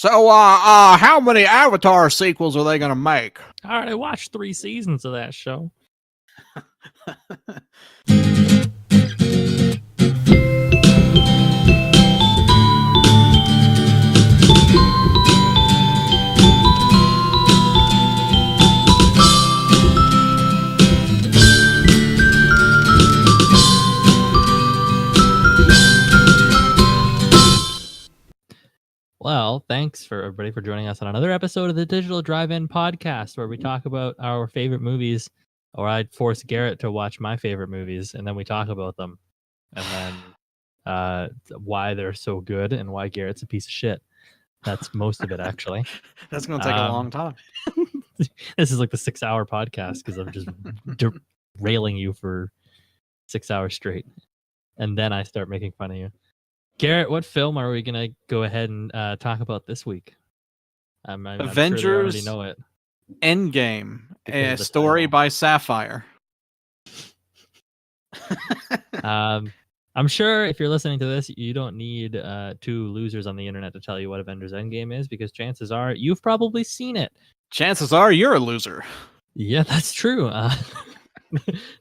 So, how many Avatar sequels are they gonna make? I already watched 3 seasons of that show. Well, thanks for everybody for joining us on another episode of the Digital Drive-In Podcast, where we talk about our favorite movies, or I'd force Garrett to watch my favorite movies, and then we talk about them, and then why they're so good and why Garrett's a piece of shit. That's most of it, actually. That's gonna take a long time. This is like the 6-hour podcast because I'm just derailing you for 6 hours straight, and then I start making fun of you. Garrett, what film are we gonna go ahead and talk about this week? I'm Avengers. Sure they already know it. Endgame, a story by Sapphire. I'm sure if you're listening to this, you don't need 2 losers on the internet to tell you what Avengers Endgame is, because chances are you've probably seen it. Chances are you're a loser. Yeah, that's true.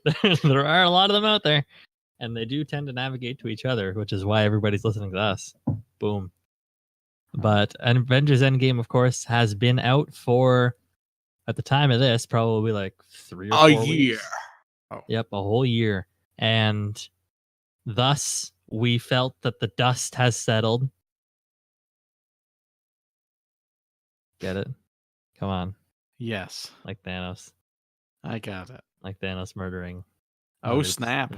There are a lot of them out there. And they do tend to navigate to each other, which is why everybody's listening to us. Boom. But Avengers Endgame, of course, has been out for, at the time of this, probably like 3 or 4 weeks. A year. Oh. Yep, a whole year. And thus, we felt that the dust has settled. Get it? Come on. Yes. Like Thanos. I got it. Like Thanos murdering. Oh, snap.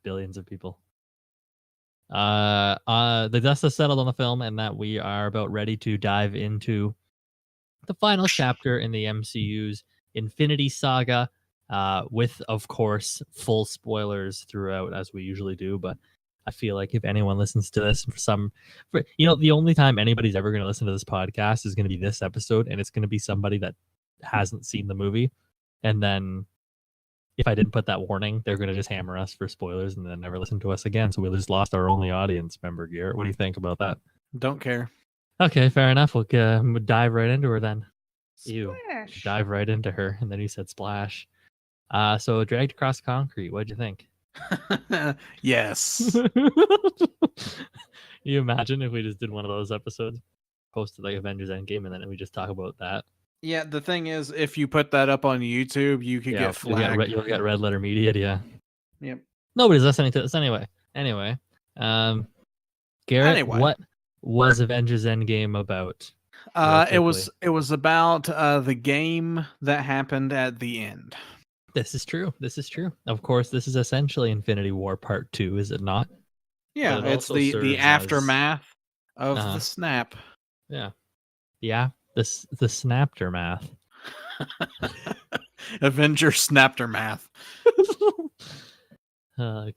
Billions of people. The dust has settled on the film, and that we are about ready to dive into the final chapter in the MCU's Infinity Saga, with, of course, full spoilers throughout, as we usually do. But I feel like if anyone listens to this the only time anybody's ever going to listen to this podcast is going to be this episode, and it's going to be somebody that hasn't seen the movie. And then if I didn't put that warning, they're going to just hammer us for spoilers and then never listen to us again. So we just lost our only audience member, Garrett. What do you think about that? Don't care. Okay, fair enough. We'll dive right into her then. Splash. You dive right into her, and then you said splash. So Dragged Across Concrete, what'd you think? Yes. You imagine if we just did one of those episodes, posted like Avengers Endgame, and then we just talk about that? Yeah, the thing is, if you put that up on YouTube, you could get flagged. You'll get red letter media, yeah. Yep. Nobody's listening to this anyway. Garrett, what was Avengers Endgame about? It was about the game that happened at the end. This is true. Of course, this is essentially Infinity War Part 2, is it not? Yeah, it's the aftermath of the snap. Yeah. Yeah. The snaptermath. Avenger snaptermath.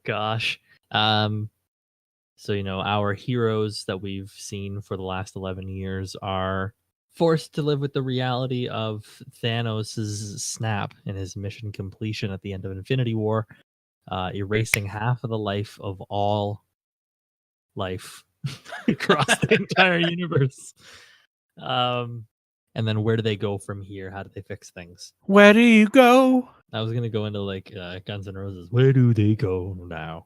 Gosh. So, our heroes that we've seen for the last 11 years are forced to live with the reality of Thanos' snap and his mission completion at the end of Infinity War, erasing half of the life of all life across the entire universe. And then where do they go from here? How do they fix things? Where do you go? I was gonna go into like Guns N' Roses. Where do they go now?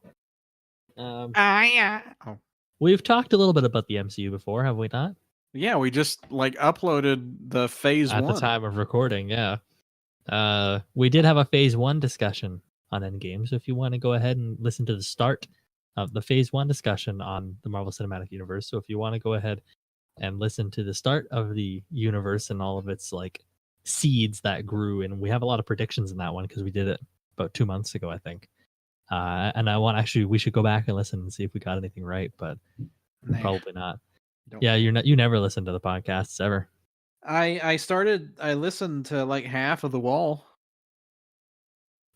Yeah. Oh. We've talked a little bit about the MCU before, have we not? Yeah, we just uploaded the phase 1 at the time of recording. Yeah, we did have a phase 1 discussion on Endgame. So if you want to go ahead and listen to the start of the phase 1 discussion on the Marvel Cinematic Universe, so if you want to go ahead and listen to the start of the universe and all of its seeds that grew, and we have a lot of predictions in that one because we did it about 2 months ago, I think. And we should go back and listen and see if we got anything right, but probably not. Yeah, you never listen to the podcasts ever. I listened to half of The Wall.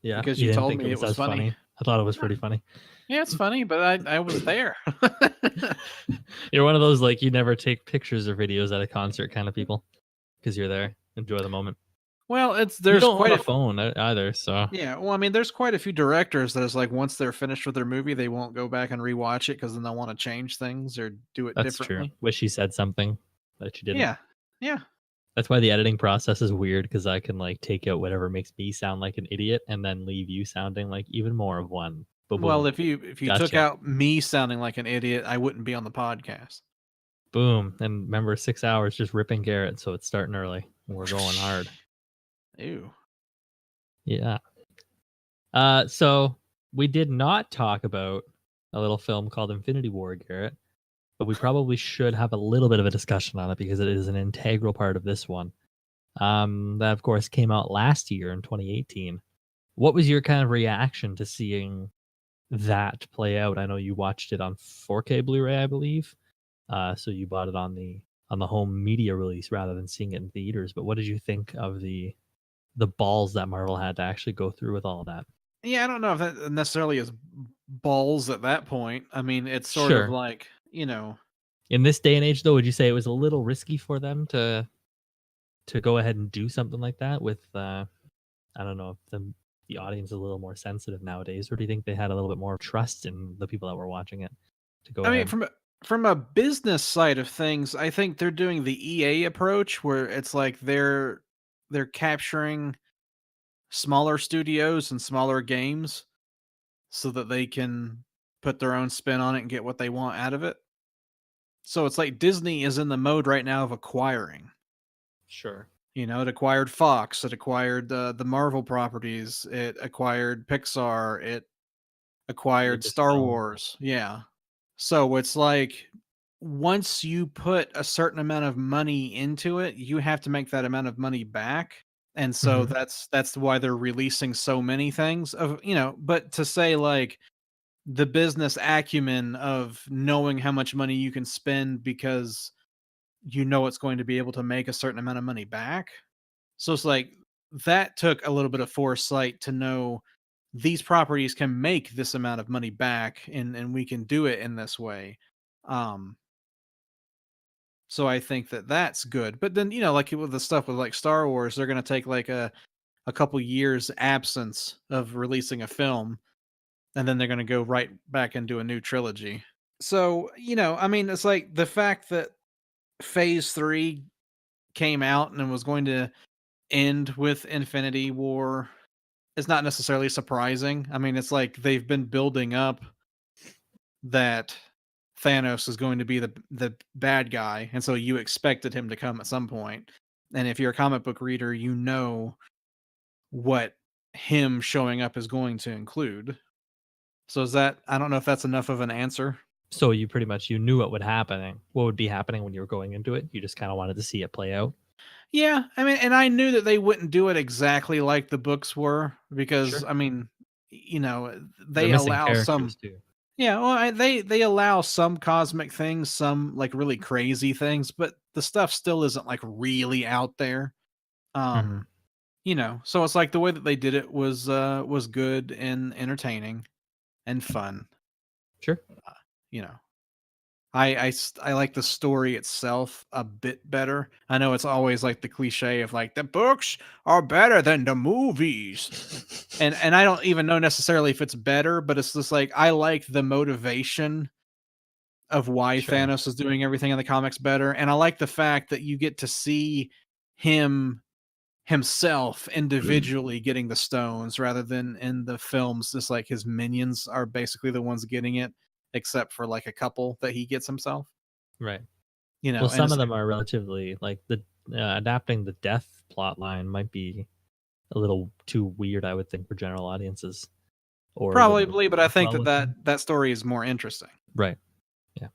Yeah, because you told me it was funny. I thought it was pretty funny. Yeah, it's funny, but I was there. You're one of those you never take pictures or videos at a concert kind of people because you're there, enjoy the moment. Well, there's quite a phone either, so yeah. Well, I mean, there's quite a few directors that is once they're finished with their movie, they won't go back and rewatch it because then they'll want to change things or do it differently. True. Wish he said something. that you didn't. Yeah. Yeah. That's why the editing process is weird because I can like take out whatever makes me sound like an idiot and then leave you sounding like even more of one. Boom, Well, boom. if you took Gotcha. out me sounding like an idiot, I wouldn't be on the podcast. Boom. And remember, 6 hours just ripping Garrett, so it's starting early. We're going hard. Ew. Yeah. So we did not talk about a little film called Infinity War, Garrett, but we probably should have a little bit of a discussion on it because it is an integral part of this one. That of course came out last year in 2018. What was your kind of reaction to seeing that play out? I know you watched it on 4K Blu-ray, I believe. So you bought it on the home media release rather than seeing it in theaters. But what did you think of the balls that Marvel had to actually go through with all of that? Yeah, I don't know if that necessarily is balls at that point. I mean, it's sort of Sure. like, In this day and age, though, would you say it was a little risky for them to go ahead and do something like that with I don't know if the audience is a little more sensitive nowadays, or do you think they had a little bit more trust in the people that were watching it to go I mean, ahead? from a business side of things, I think they're doing the EA approach where it's like they're capturing smaller studios and smaller games so that they can put their own spin on it and get what they want out of it. So it's like Disney is in the mode right now of acquiring. Sure. It acquired Fox, it acquired the Marvel properties, it acquired Pixar, it acquired Star Lucasfilm. Wars. Yeah. So it's like once you put a certain amount of money into it, you have to make that amount of money back. And so Hmm. that's why they're releasing so many things but to say like the business acumen of knowing how much money you can spend because you know it's going to be able to make a certain amount of money back. So it's like that took a little bit of foresight to know these properties can make this amount of money back and we can do it in this way. Um so I think that that's good. But then, like with the stuff with like Star Wars, they're going to take like a couple years absence of releasing a film and then they're going to go right back into a new trilogy. So, I mean, it's like the fact that Phase 3 came out and was going to end with Infinity War is not necessarily surprising. I mean, it's like they've been building up that Thanos is going to be the bad guy, and so you expected him to come at some point. And if you're a comic book reader, you know what him showing up is going to include. So is that I don't know if that's enough of an answer. So you pretty much you knew what would be happening when you were going into it. You just kind of wanted to see it play out. Yeah, I mean, and I knew that they wouldn't do it exactly like the books were because Sure. I mean, They're they missing allow characters some. too. Yeah, well, they allow some cosmic things, some like really crazy things, but the stuff still isn't like really out there. Hmm. Um, so it's like the way that they did it was good and entertaining and fun. Sure. You know, I like the story itself a bit better. I know it's always like the cliche of like the books are better than the movies. And I don't even know necessarily if it's better, but it's just like I like the motivation of why Sure. Thanos is doing everything in the comics better, and I like the fact that you get to see him himself individually getting the stones rather than in the films just like his minions are basically the ones getting it except for like a couple that he gets himself, Right. Well, and some it's of like them are relatively like the adapting the death plot line might be a little too weird, I would think, for general audiences, or wouldn't probably, but I work think well that with them. that story is more interesting, Right. Yeah.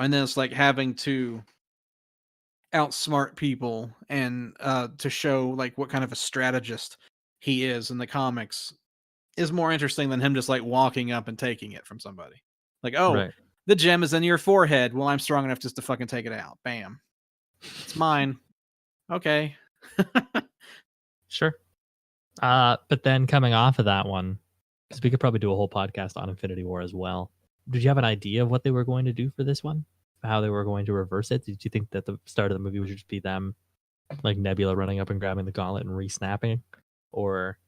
and then it's like having to outsmart people and to show like what kind of a strategist he is in the comics is more interesting than him just like walking up and taking it from somebody. Like, oh, Right. the gem is in your forehead. Well, I'm strong enough just to fucking take it out. Bam. It's mine. Okay. Sure. But then coming off of that one, because we could probably do a whole podcast on Infinity War as well. Did you have an idea of what they were going to do for this one? How they were going to reverse it? Did you think that the start of the movie would just be them, like Nebula running up and grabbing the gauntlet and re-snapping? Or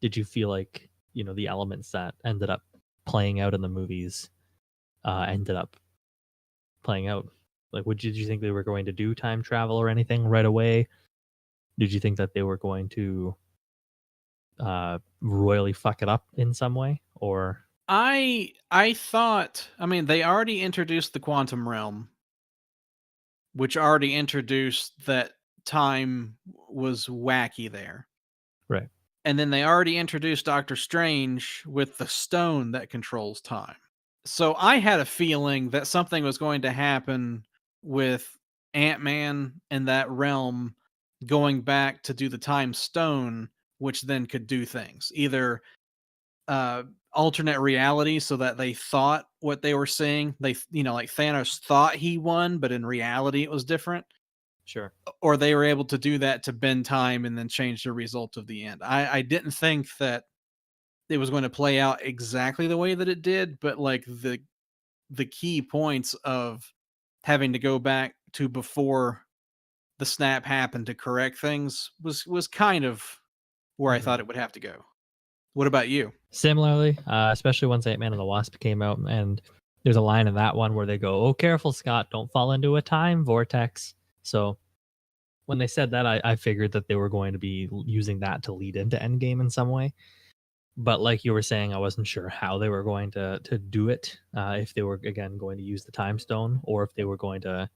did you feel like, the elements that ended up playing out in the movies ended up playing out? Like, did you think they were going to do time travel or anything right away? Did you think that they were going to royally fuck it up in some way? Or I thought, I mean, they already introduced the quantum realm, which already introduced that time was wacky there. right, And then they already introduced Doctor Strange with the stone that controls time. So I had a feeling that something was going to happen with Ant-Man and that realm going back to do the time stone, which then could do things. Either uh alternate reality so that they thought what they were seeing, like Thanos thought he won, but in reality it was different, sure, or they were able to do that to bend time and then change the result of the end. I didn't think that it was going to play out exactly the way that it did, but like the key points of having to go back to before the snap happened to correct things was kind of where I thought hmm it would have to go. What about you? similarly, especially once Ant Man and the Wasp came out, and there's a line in that one where they go, "Oh, careful, Scott, don't fall into a time vortex." So when they said that, I figured that they were going to be using that to lead into Endgame in some way. But like you were saying, I wasn't sure how they were going to do it. If they were again going to use the time stone, or if they were going to.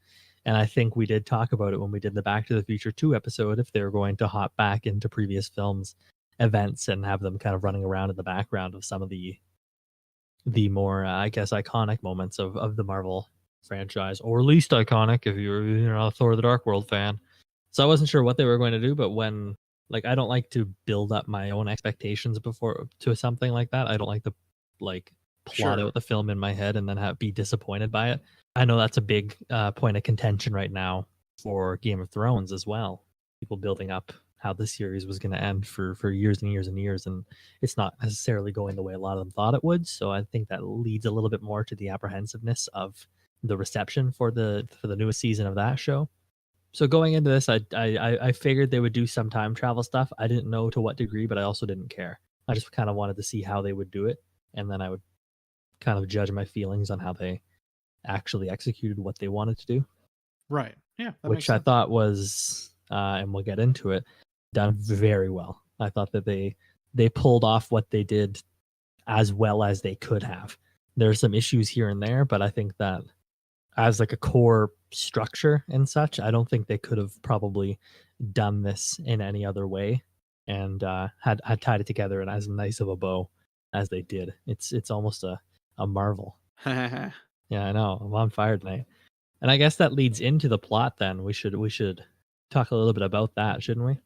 And I think we did talk about it when we did the Back to the Future 2 episode. If they were going to hop back into previous films, events, and have them kind of running around in the background of some of the more, I guess, iconic moments of the Marvel franchise, or least iconic if you're a Thor: The Dark World fan. So I wasn't sure what they were going to do, but when like I don't like to build up my own expectations before to something like that. I don't like to like plot Sure. out the film in my head and then be disappointed by it. I know that's a big point of contention right now for Game of Thrones as well. People building up how the series was going to end for years and years and years, and it's not necessarily going the way a lot of them thought it would. So I think that leads a little bit more to the apprehensiveness of the reception for the newest season of that show. So going into this, I figured they would do some time travel stuff. I didn't know to what degree, but I also didn't care. I just kind of wanted to see how they would do it, and then I would kind of judge my feelings on how they actually executed what they wanted to do, Right. Yeah, that makes which I sense. thought was, and we'll get into it, done very well. I thought that they pulled off what they did as well as they could have. There are some issues here and there, but I think that as like a core structure and such, I don't think they could have probably done this in any other way, and had tied it together in as nice of a bow as they did. It's almost a marvel. Yeah, I know. I'm on fire tonight. And I guess that leads into the plot then. We should talk a little bit about that, shouldn't we?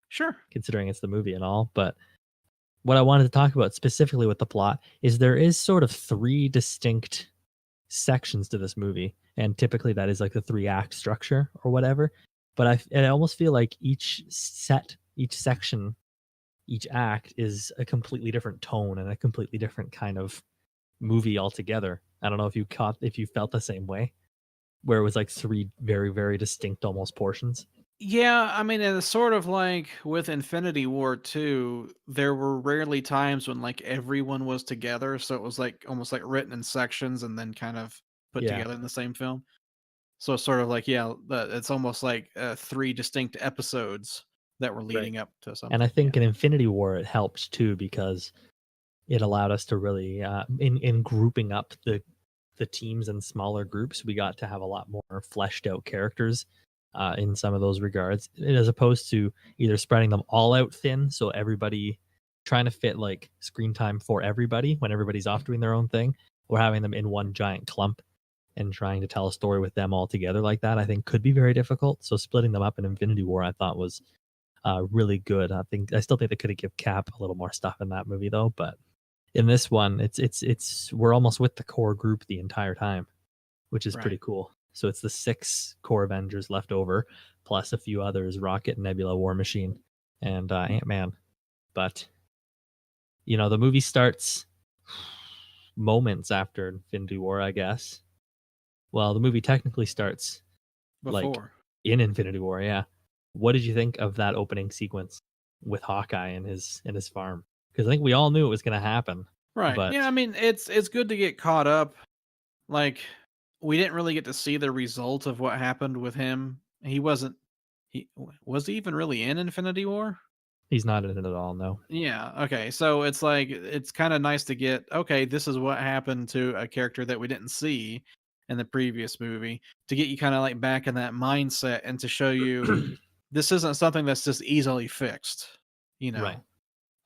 Sure. Considering it's the movie and all. But what I wanted to talk about specifically with the plot is there is sort of three distinct sections to this movie, and typically that is like the three act structure or whatever. But I almost feel like each section, each act is a completely different tone and a completely different kind of movie altogether. I don't know if you felt the same way, where it was like three very very distinct almost portions. Yeah, I mean, it's sort of like with Infinity War 2, there were rarely times when like everyone was together, so it was like almost like written in sections and then kind of put Yeah, together in the same film. So it's sort of like, yeah, it's almost like three distinct episodes that were right. leading up to And I something. Yeah. think in Infinity War it helped too because it allowed us to really in grouping up the teams in smaller groups, we got to have a lot more fleshed out characters in some of those regards, as opposed to either spreading them all out thin, so everybody trying to fit like screen time for everybody when everybody's off doing their own thing, or having them in one giant clump and trying to tell a story with them all together like that. I think could be very difficult. So splitting them up in Infinity War, I thought was really good. I still think they could have given Cap a little more stuff in that movie though, but in this one, it's we're almost with the core group the entire time, which is Right. pretty cool. So it's the six core Avengers left over, plus a few others: Rocket, Nebula, War Machine, and Ant Man. But the movie starts moments after Infinity War, I guess. Well, the movie technically starts like Before. in Infinity War. Yeah. What did you think of that opening sequence with Hawkeye and his farm? Because I think we all knew it was going to happen, Right. but Yeah, I mean, it's good to get caught up. Like we didn't really get to see the result of what happened with him. He wasn't was he even really in Infinity War? He's not in it at all, no. Yeah, okay. So it's like it's kind of nice to get, okay, this is what happened to a character that we didn't see in the previous movie, to get you kind of like back in that mindset and to show you this isn't something that's just easily fixed, you Right. know.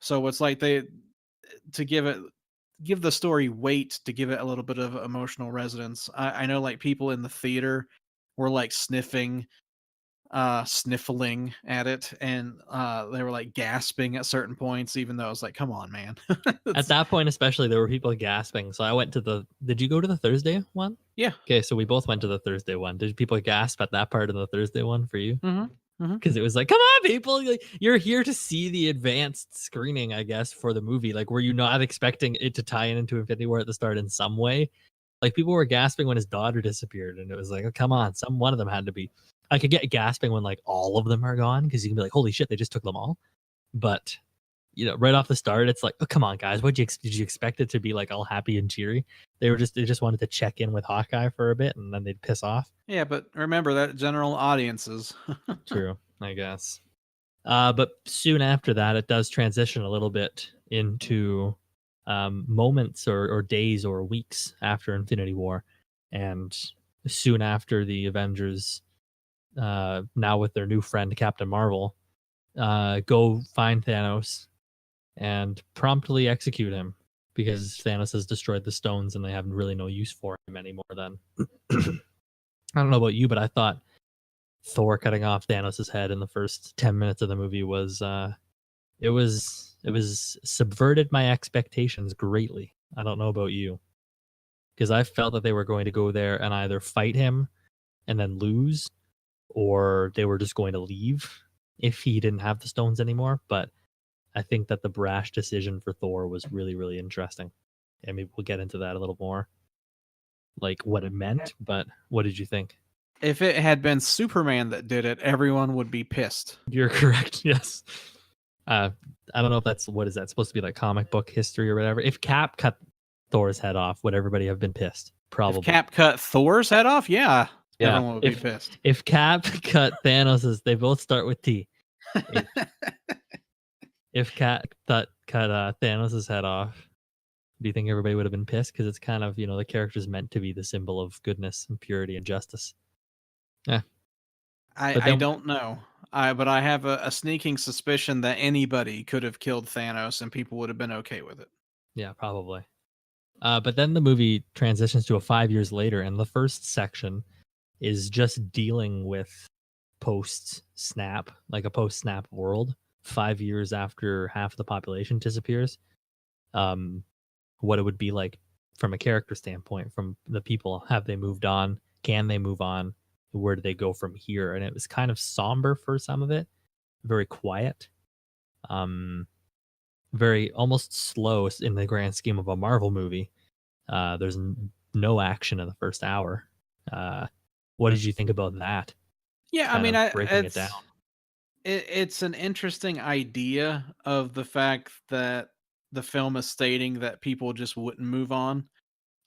So it's like they to give the story weight, to give it a little bit of emotional resonance. I know like people in the theater were like sniffling at it, and they were like gasping at certain points, even though I was like, come on, man. At It's, that point, especially, there were people gasping. So I went to the. Did you go to the Thursday one? yeah. Okay, so we both went to the Thursday one. Did people gasp at that part of the Thursday one for you? Hmm. Hmm. Because it was like, come on, people, like, you're here to see the advanced screening, I guess, for the movie. Like, were you not expecting it to tie into Infinity War at the start in some way? Like, people were gasping when his daughter disappeared, and it was like, oh, come on, some one of them had to be. I could get gasping when like all of them are gone because you can be like, holy shit, they just took them all. But right off the start, it's like, oh, come on, guys, did you expect it to be like all happy and cheery? They just wanted to check in with Hawkeye for a bit, and then they'd piss off. Yeah, but remember that general audiences. True, I guess. But soon after that, it does transition a little bit into moments or days or weeks after Infinity War. And soon after the Avengers, now with their new friend Captain Marvel, go find Thanos and promptly execute him because Thanos has destroyed the stones and they have really no use for him anymore then. I don't know about you, but I thought Thor cutting off Thanos' head in the first 10 minutes of the movie was it was subverted my expectations greatly. I don't know about you, because I felt that they were going to go there and either fight him and then lose, or they were just going to leave if he didn't have the stones anymore. But I think that the brash decision for Thor was really, really interesting. And maybe we'll get into that a little more, like what it meant. But what did you think? If it had been Superman that did it, everyone would be pissed. You're correct. Yes. Uh, I don't know if that's what is that supposed to be like comic book history or whatever. If Cap cut Thor's head off, would everybody have been pissed? Probably. If Cap cut Thor's head off, yeah, Yeah. everyone would be pissed. If Cap cut Thanos's, they both start with T. If Cap cut Thanos's head off, do you think everybody would have been pissed? Because it's kind of the character's meant to be the symbol of goodness and purity and justice. Yeah. But I then, don't know. But I have a sneaking suspicion that anybody could have killed Thanos and people would have been okay with it. yeah, probably. But then the movie transitions to a 5 years later, and the first section is just dealing with post snap, like a post snap world, 5 years after half the population disappears. What it would be like from a character standpoint, from the people. Have they moved on? Can they move on? Where do they go from here? And it was kind of somber for some of it, very quiet, very almost slow in the grand scheme of a Marvel movie. There's no action in the first hour. What did you think about that? Yeah, I Kind mean, of breaking it down. it's an interesting idea of the fact that the film is stating that people just wouldn't move on.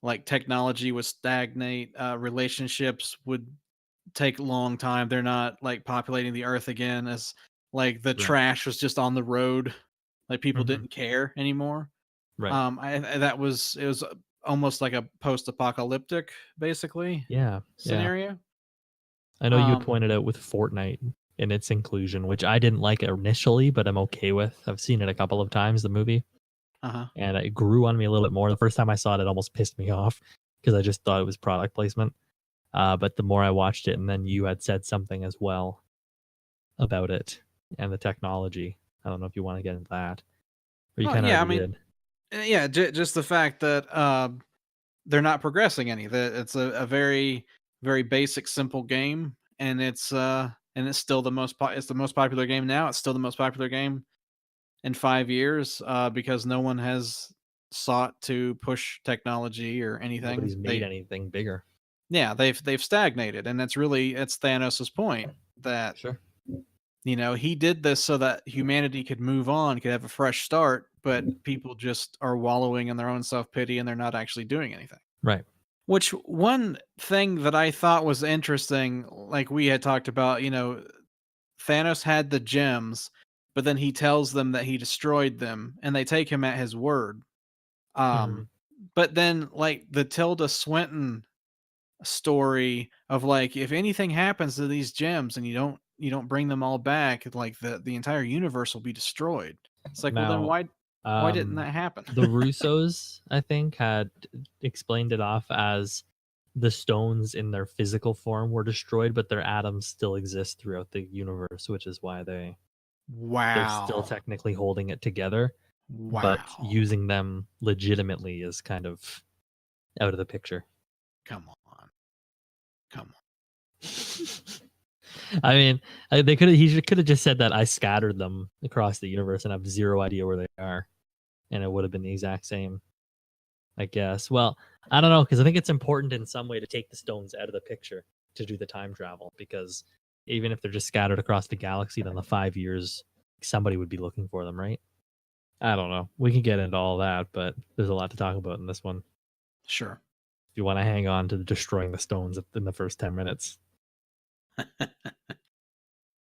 Like technology would stagnate, relationships would take a long time. They're not like populating the earth again, as like the Right. trash was just on the road. Like people Hmm. didn't care anymore. Right. That was it was almost like a post-apocalyptic basically Yeah. Yeah. scenario. I know you had Um, pointed out with Fortnite and its inclusion, which I didn't like initially, but I'm okay with. I've seen it a couple of times, the movie, uh-huh. and it grew on me a little bit more. The first time I saw it, it almost pissed me off because I just thought it was product placement. But the more I watched it, and then you had said something as well about it and the technology. I don't know if you want to get into that, or you Well, kind of yeah, I already mean, did. yeah, just the fact that they're not progressing any. That it's a very very basic simple game, and it's still it's the most popular game now. It's still the most popular game in 5 years because no one has sought to push technology or anything. Nobody's made They anything bigger. Yeah, they've stagnated, and it's Thanos's point that Sure. he did this so that humanity could move on, could have a fresh start, but people just are wallowing in their own self pity and they're not actually doing anything. Right. Which one thing that I thought was interesting, like we had talked about, Thanos had the gems, but then he tells them that he destroyed them, and they take him at his word. Mhm. Um, but then like the Tilda Swinton story of like if anything happens to these gems and you don't bring them all back, like the entire universe will be destroyed. It's like, well then Now, why didn't um, that happen? the Russos, I think, had explained it off as the stones in their physical form were destroyed, but their atoms still exist throughout the universe, which is why they're still Wow. technically holding it together, but Wow. using them legitimately is kind of out of the picture. Come on. Come on. I mean, they could have. He could have just said that I scattered them across the universe and have zero idea where they are, and it would have been the exact same, I guess. Well, I don't know because I think it's important in some way to take the stones out of the picture to do the time travel because even if they're just scattered across the galaxy, then the 5 years somebody would be looking for them, right? I don't know. We can get into all that, but there's a lot to talk about in this one. Sure. If you want to hang on to destroying the stones in the first 10 minutes,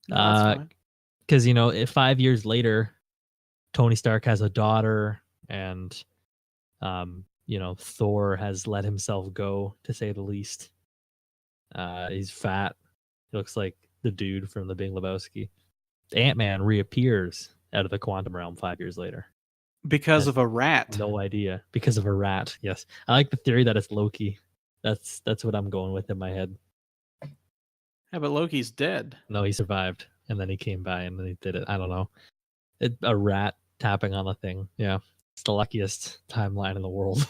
No, that's fine. because if 5 years later Tony Stark has a daughter, and Thor has let himself go, to say the least. He's fat. He looks like the dude from The Big Lebowski. Ant-Man reappears out of the quantum realm 5 years later. Because Has of a rat. no idea because of a rat. Yes, I like the theory that it's Loki. That's what I'm going with in my head. Yeah, but Loki's dead. No, he survived, and then he came by, and then he did it. I don't know. A rat tapping on a thing. Yeah, it's the luckiest timeline in the world.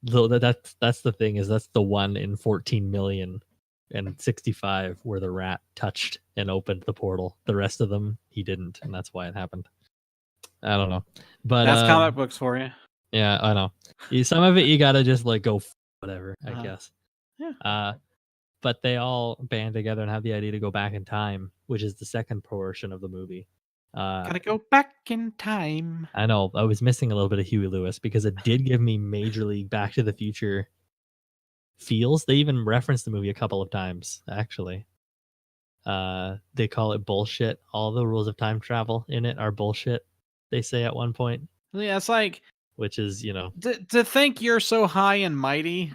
Though that's the thing is that's the one in 14 million and 65 where the rat touched and opened the portal. The rest of them he didn't, and that's why it happened. I don't know, but That's comic books for you. yeah, I know. Some of it you gotta just like go whatever, I Uh, guess. yeah. Uh, but they all band together and have the idea to go back in time, which is the second portion of the movie. Gotta go back in time. I know I was missing a little bit of Huey Lewis because it did give me majorly Back to the Future feels. They even referenced the movie a couple of times, actually. They call it bullshit. All the rules of time travel in it are bullshit, they say at one point, Yeah, it's like which is, to think you're so high and mighty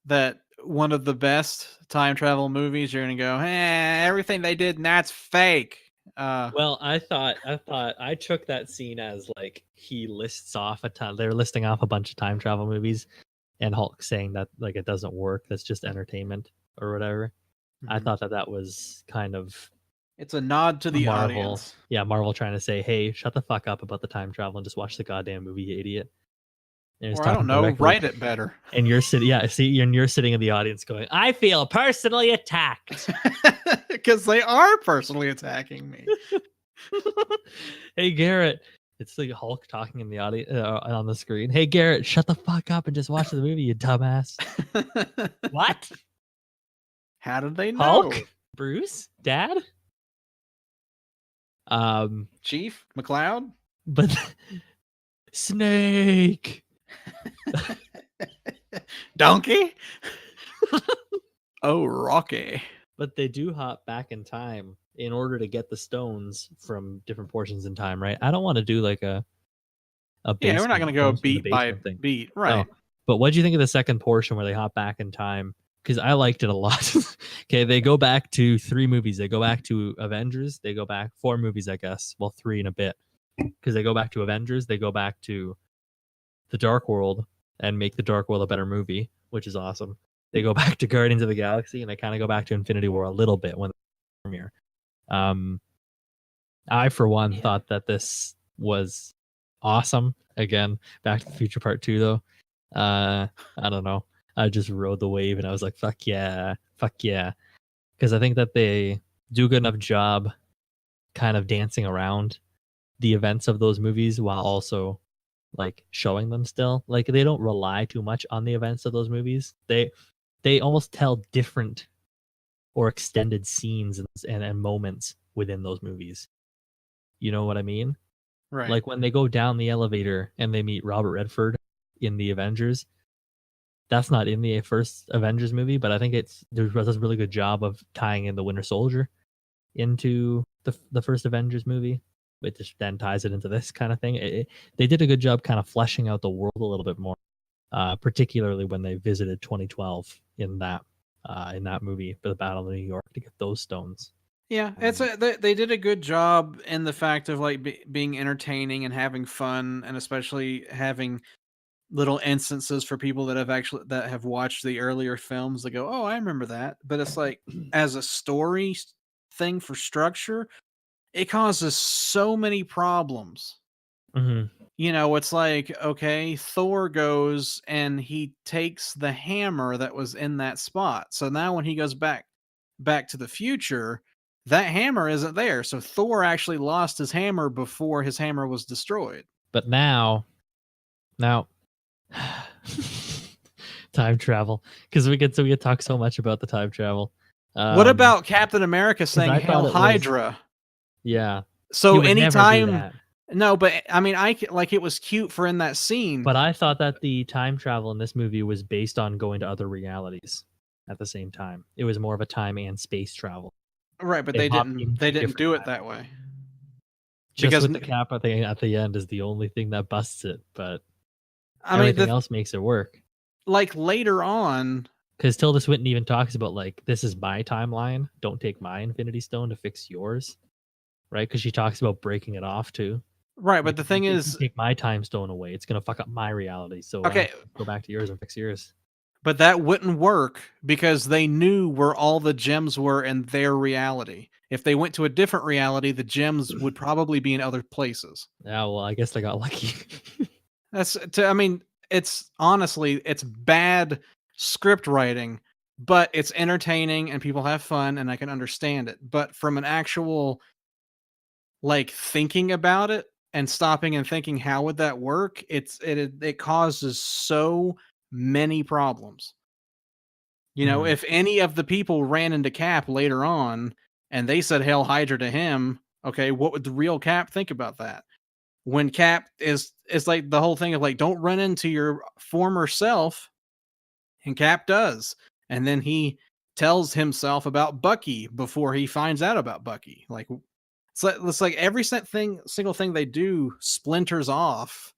that one of the best time travel movies, you're gonna go, everything they did, and that's fake. well, I thought I took that scene as like he lists off a ton. They're listing off a bunch of time travel movies, and Hulk saying that like it doesn't work. That's just entertainment or whatever. I Mhm. thought that was kind of It's a nod to the Marvel. audience. Yeah, Marvel trying to say, "Hey, shut the fuck up about the time travel and just watch the goddamn movie, you idiot." And he's Or I don't talking know, directly, write it better. and you're sitting, yeah, see, and you're sitting in the audience going, "I feel personally attacked." Because they are personally attacking me. Hey, Garrett, it's like Hulk talking in the audience on the screen. Hey, Garrett, shut the fuck up and just watch the movie, you dumbass. What? How did they know? Hulk? Bruce? Dad? Um, Chief McLeod? but Snake. Donkey? Oh, Rocky. But they do hop back in time in order to get the stones from different portions in time, right? I don't want to do like a Yeah, we're not basement going to go stones from the beat by basement thing. beat. No. Right. But what do you think of the second portion where they hop back in time? Because I liked it a lot. Okay, they go back to 3 movies. They go back to Avengers. They go back 4 movies, I guess. Well, 3 and a bit. Because they go back to Avengers. They go back to The Dark World and make The Dark World a better movie, which is awesome. They go back to Guardians of the Galaxy and they kind of go back to Infinity War a little bit when they premiere. Um, I, for one, thought that this was awesome. Again, Back to the Future Part 2, though. I don't know. I just rode the wave and I was like, fuck yeah, fuck yeah. Because I think that they do a good enough job kind of dancing around the events of those movies while also like showing them still. Like they don't rely too much on the events of those movies. They almost tell different or extended scenes and moments within those movies. You know what I mean? Right. Like when they go down the elevator and they meet Robert Redford in the Avengers, That's not in the first Avengers movie, but I think it does a really good job of tying in the Winter Soldier into the first Avengers movie, which then ties it into this kind of thing. They did a good job kind of fleshing out the world a little bit more, particularly when they visited 2012 in that movie for the Battle of New York to get those stones. Yeah, they did a good job in the fact of like being entertaining and having fun, and especially having little instances for people that have watched the earlier films. They go, "Oh, I remember that," but it's like as a story thing for structure, it causes so many problems. Mm-hmm. You know, it's like, okay, Thor goes and he takes the hammer that was in that spot. So now when he goes back to the future, that hammer isn't there. So Thor actually lost his hammer before his hammer was destroyed. But now time travel, because we get talk so much about the time travel. What about Captain America saying I thought "Hail it was Hydra"? yeah. He So would never do anytime, that. no, but I mean, like it was cute for in that scene, But I thought that the time travel in this movie was based on going to other realities at the same time. It was more of a time and space travel. right? But They hopped they into didn't different do it time. that way Just because with the cap at the end is the only thing that busts it, but I mean everything else makes it work. like later on, Because Tilda Swinton even talks about like, this is my timeline. Don't take my Infinity Stone to fix yours, right? Because she talks about breaking it off too. right? But Like, the thing if you is, take my time stone away, it's gonna fuck up my reality. So I have okay, to go back to yours and fix yours. but that wouldn't work because they knew where all the gems were in their reality. If they went to a different reality, the gems would probably be in other places. Yeah, well, I guess I got lucky. I mean, it's honestly, it's bad script writing, but it's entertaining and people have fun and I can understand it. But from an actual like thinking about it and stopping and thinking how would that work, it causes so many problems. You know, Mhm. if any of the people ran into Cap later on and they said Hail Hydra to him, okay, what would the real Cap think about that? When Cap is like the whole thing of like, don't run into your former self, and Cap does. And then he tells himself about Bucky before he finds out about Bucky. Like it's like every single thing they do splinters off.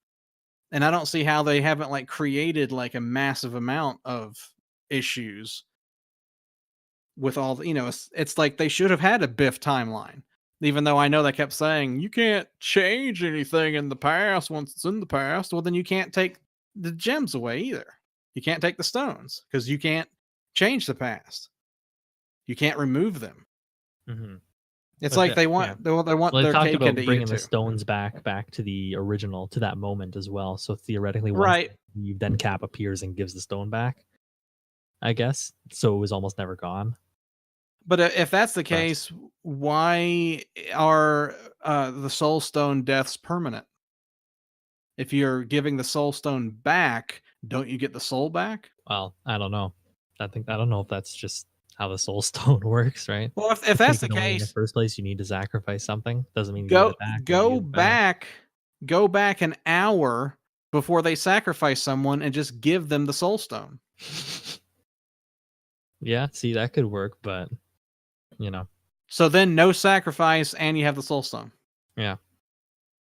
And I don't see how they haven't like created like a massive amount of issues with all the, it's like they should have had a Biff timeline. Even though I know they kept saying you can't change anything in the past once it's in the past, well then you can't take the gems away either. You can't take the stones because you can't change the past. You can't remove them. Mhm. It's But like the, yeah. they want Well, they their talked cake about and to eat bringing it the too. stones back to the original, to that moment as well. So theoretically, once Right. then Cap appears and gives the stone back, I guess. So it was almost never gone. But if that's the But case, why are the soul stone deaths permanent? If you're giving the soul stone back, don't you get the soul back? well, I don't know. I don't know if that's just how the soul stone works, right? Well, if To that's take the it away in the case, first place, you need to sacrifice something. Doesn't mean you get go it back when you go give it back. back go back an hour before they sacrifice someone and just give them the soul stone. Yeah, see, that could work, but you know, So then no sacrifice and you have the soul stone. yeah.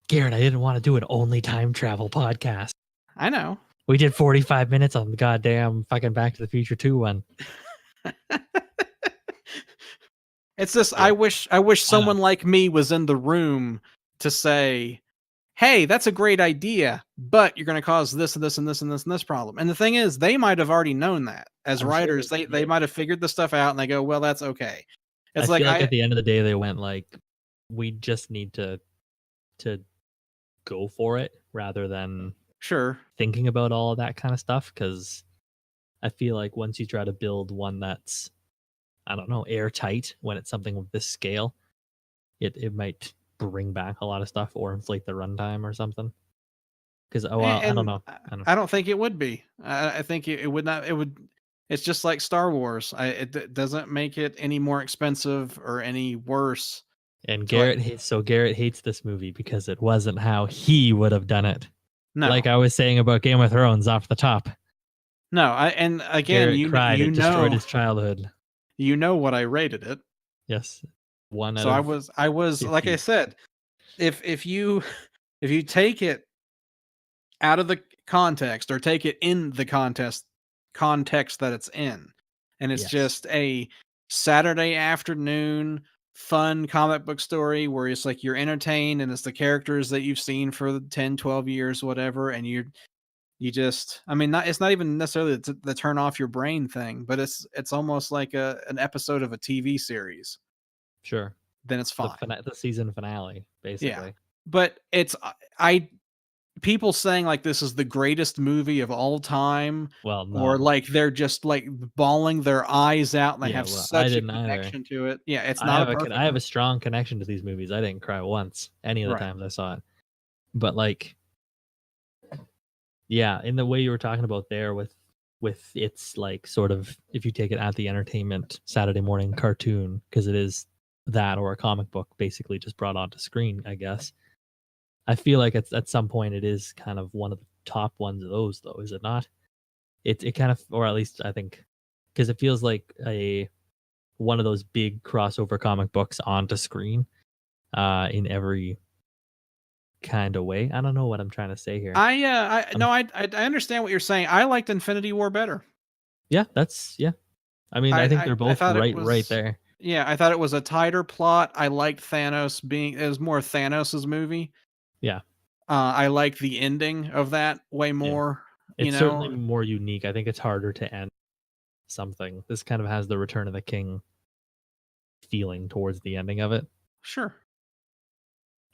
Garrett, I didn't want to do an only time travel podcast. I know. We did 45 minutes on the goddamn fucking Back to the Future 2 one. It's just Yeah, I wish I know. someone like me was in the room to say, "Hey, that's a great idea, but you're going to cause this and this and this and this and this problem." And the thing is, they might have already known that. As I'm sure writers, they they did. might have figured the stuff out and they go, "Well, that's okay." I It's like feel like at the end of the day, they went like, we just need to go for it rather than sure. thinking about all of that kind of stuff. Because I feel like once you try to build one that's, I don't know, airtight when it's something of this scale, it might bring back a lot of stuff or inflate the runtime or something. Because well, I don't And know. I don't. I don't think it would be. I think it would not. It would. It's just like Star Wars. It doesn't make it any more expensive or any worse. And To like, Garrett hates this movie because it wasn't how he would have done it. no, Like I was saying about Game of Thrones off the top. No, and again, Garrett cried. It destroyed his childhood. you know what I rated it. Yes, 1 out So of I was like I 50. said, if you if you take it out of the context or take it in the context that it's in, and it's Yes, just a Saturday afternoon fun comic book story where it's like you're entertained and it's the characters that you've seen for the 10, 12 years, whatever, and you just I mean, not it's not even necessarily the turn off your brain thing, but it's almost like an episode of a TV series, sure. then it's fine. The season finale, Yeah. basically. But it's I people saying like this is the greatest movie of all time, Well, or no. like they're just like bawling their eyes out and they Yeah, have well, I such a didn't either. connection to it. Yeah, it's not a I perfect have a movie. strong connection to these movies. I didn't cry once any of the Right. times I saw it. But, like, yeah, in the way you were talking about there with its, like, sort of if you take it at the entertainment Saturday morning cartoon, because it is that or a comic book basically just brought onto screen, I guess. I feel like at some point it is kind of one of the top ones of those, though, is it not? It kind of, or at least I think, because it feels like a one of those big crossover comic books onto screen, in every kind of way. I don't know what I'm trying to say here. I no, I understand what you're saying. I liked Infinity War better. Yeah, that's yeah. I mean, I think they're I both thought it right was there. yeah, I thought it was a tighter plot. I liked Thanos being it was more Thanos's movie. Yeah, I like the ending of that way yeah. more, you It's certainly know. more unique. I think it's harder to end something. This kind of has the Return of the King feeling towards the ending of it, Sure.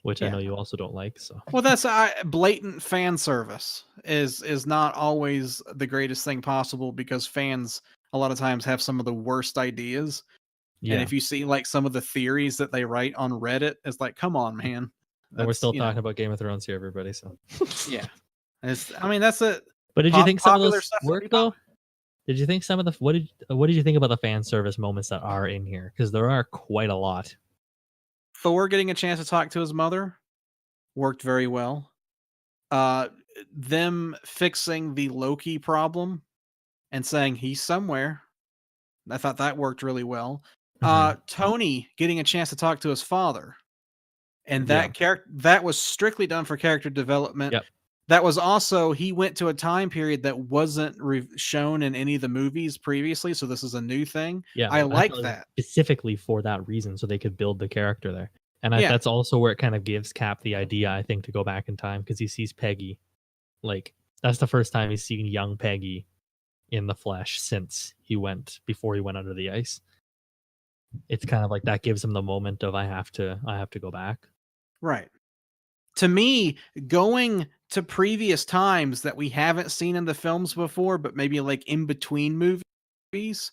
which I Yeah. know you also don't like. So Well, that's blatant fan service is not always the greatest thing possible because fans a lot of times have some of the worst ideas. And yeah, if you see like some of the theories that they write on Reddit, it's like, come on, man. and we're That's still talking about Game of Thrones here, everybody. So, yeah. It's I mean that's it. but did you think some of Popular those stuff will be work though? popular. Did you think some of the what did you think about the fan service moments that are in here? Because there are quite a lot. Thor getting a chance to talk to his mother worked very well. Uh them fixing the Loki problem and saying he's somewhere. I thought that worked really well. Hmm. Tony getting a chance to talk to his father, and Yeah. that was strictly done for character development. Yep. That was also he went to a time period that wasn't shown in any of the movies previously, so this is a new thing. Yeah, I I like feel like that. specifically for that reason, so they could build the character there. And Yeah, that's also where it kind of gives Cap the idea, I think, to go back in time because he sees Peggy. Like that's the first time he's seen young Peggy in the flesh since before he went under the ice. It's kind of like that gives him the moment of I have to go back. right. To me, going to previous times that we haven't seen in the films before, but maybe like in between movies,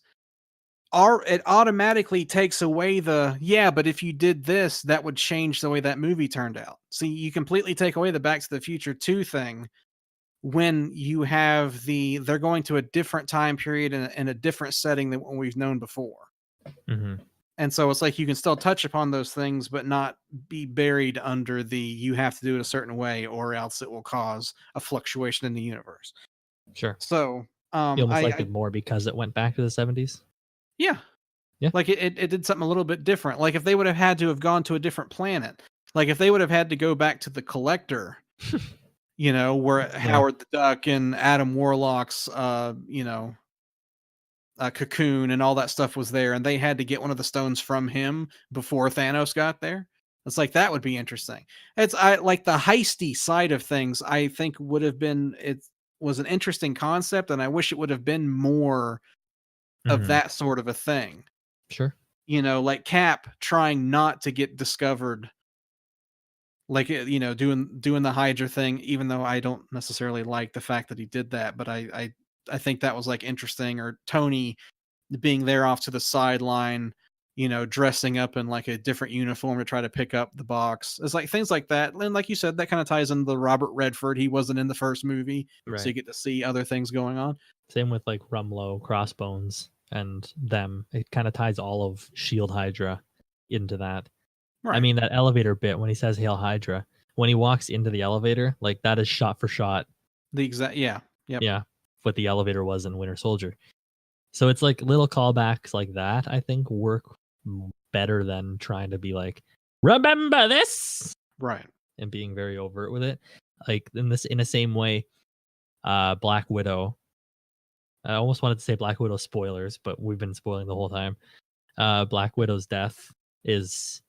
it automatically takes away the yeah, but if you did this, that would change the way that movie turned out. See, you completely take away the Back to the Future 2 thing when you have they're going to a different time period in a different setting than what we've known before. Hmm. And so it's like you can still touch upon those things, but not be buried under the you have to do it a certain way or else it will cause a fluctuation in the universe. Sure. So You almost liked I it more because it went back to the 70s. yeah, Yeah. like it did something a little bit different. Like if they would have had to have gone to a different planet, like if they would have had to go back to the Collector, where Yeah. Howard the Duck and Adam Warlock's cocoon and all that stuff was there, and they had to get one of the stones from him before Thanos got there. It's like that would be interesting. I like the heisty side of things. I think would have been it was an interesting concept, and I wish it would have been more of Hmm. that sort of a thing. Sure. Like Cap trying not to get discovered, like doing the Hydra thing. Even though I don't necessarily like the fact that he did that, but I think that was like interesting. Or Tony being there off to the sideline, dressing up in like a different uniform to try to pick up the box. It's like things like that. And like you said, that kind of ties into the Robert Redford. He wasn't in the first movie, so Right. you get to see other things going on. Same with like Rumlow, Crossbones, and them. It kind of ties all of Shield Hydra into that. I Right. mean, that elevator bit when he says Hail Hydra, when he walks into the elevator, like that is shot for shot. The exact yeah. Yep. Yeah. what the elevator was in Winter Soldier. So it's like little callbacks like that, I think, work better than trying to be like, remember this, Right. and being very overt with it. Like in the same way, Black Widow. I almost wanted to say Black Widow spoilers, but we've been spoiling the whole time. Black Widow's death is,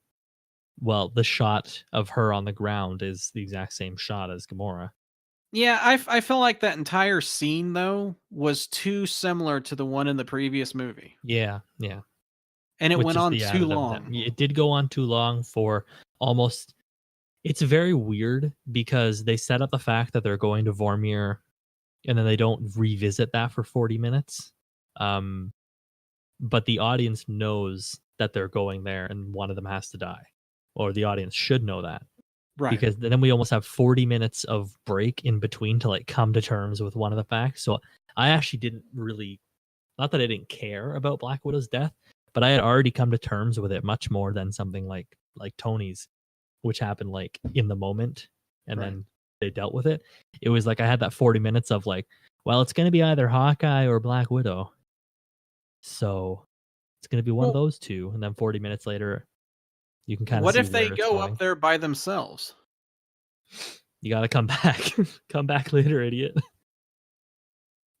well, the shot of her on the ground is the exact same shot as Gamora. Yeah, I feel like that entire scene though was too similar to the one in the previous movie, Yeah, yeah. and it Which went is on the too additive that long. it did go on too long for almost. It's very weird because they set up the fact that they're going to Vormir and then they don't revisit that for 40 minutes. Um, but the audience knows that they're going there and one of them has to die. Or the audience should know that. Right. Because then we almost have 40 minutes of break in between to like come to terms with one of the facts. So I actually didn't really, not that I didn't care about Black Widow's death, but I had already come to terms with it much more than something like Tony's, which happened like in the moment and Right. then they dealt with it. It was like I had that 40 minutes of like, well, it's going to be either Hawkeye or Black Widow. So it's going to be one of Well, those two. And then 40 minutes later, you can kind of what see if they where it's go up going. there by themselves? You got to come back. Come back later, idiot.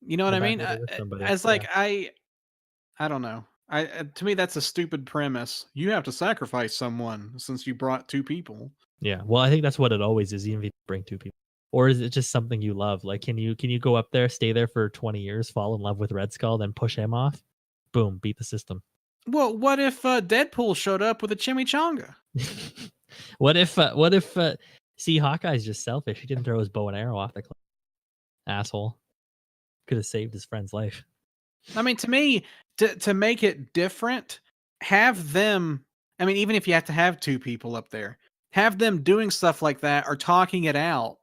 You know what Come I back mean? later with somebody. As Yeah. like I don't know. To me that's a stupid premise. You have to sacrifice someone since you brought two people. Yeah. Well, I think that's what it always is, even if you bring two people. Or is it just something you love? Like, can you go up there, stay there for 20 years, fall in love with Red Skull, then push him off? Boom, beat the system. Well, what if Deadpool showed up with a chimichanga? What if see, Hawkeye's just selfish. He didn't throw his bow and arrow off the cliff. Asshole. Could have saved his friend's life. I mean, to me, to make it different, have them. I mean, even if you have to have two people up there, have them doing stuff like that or talking it out,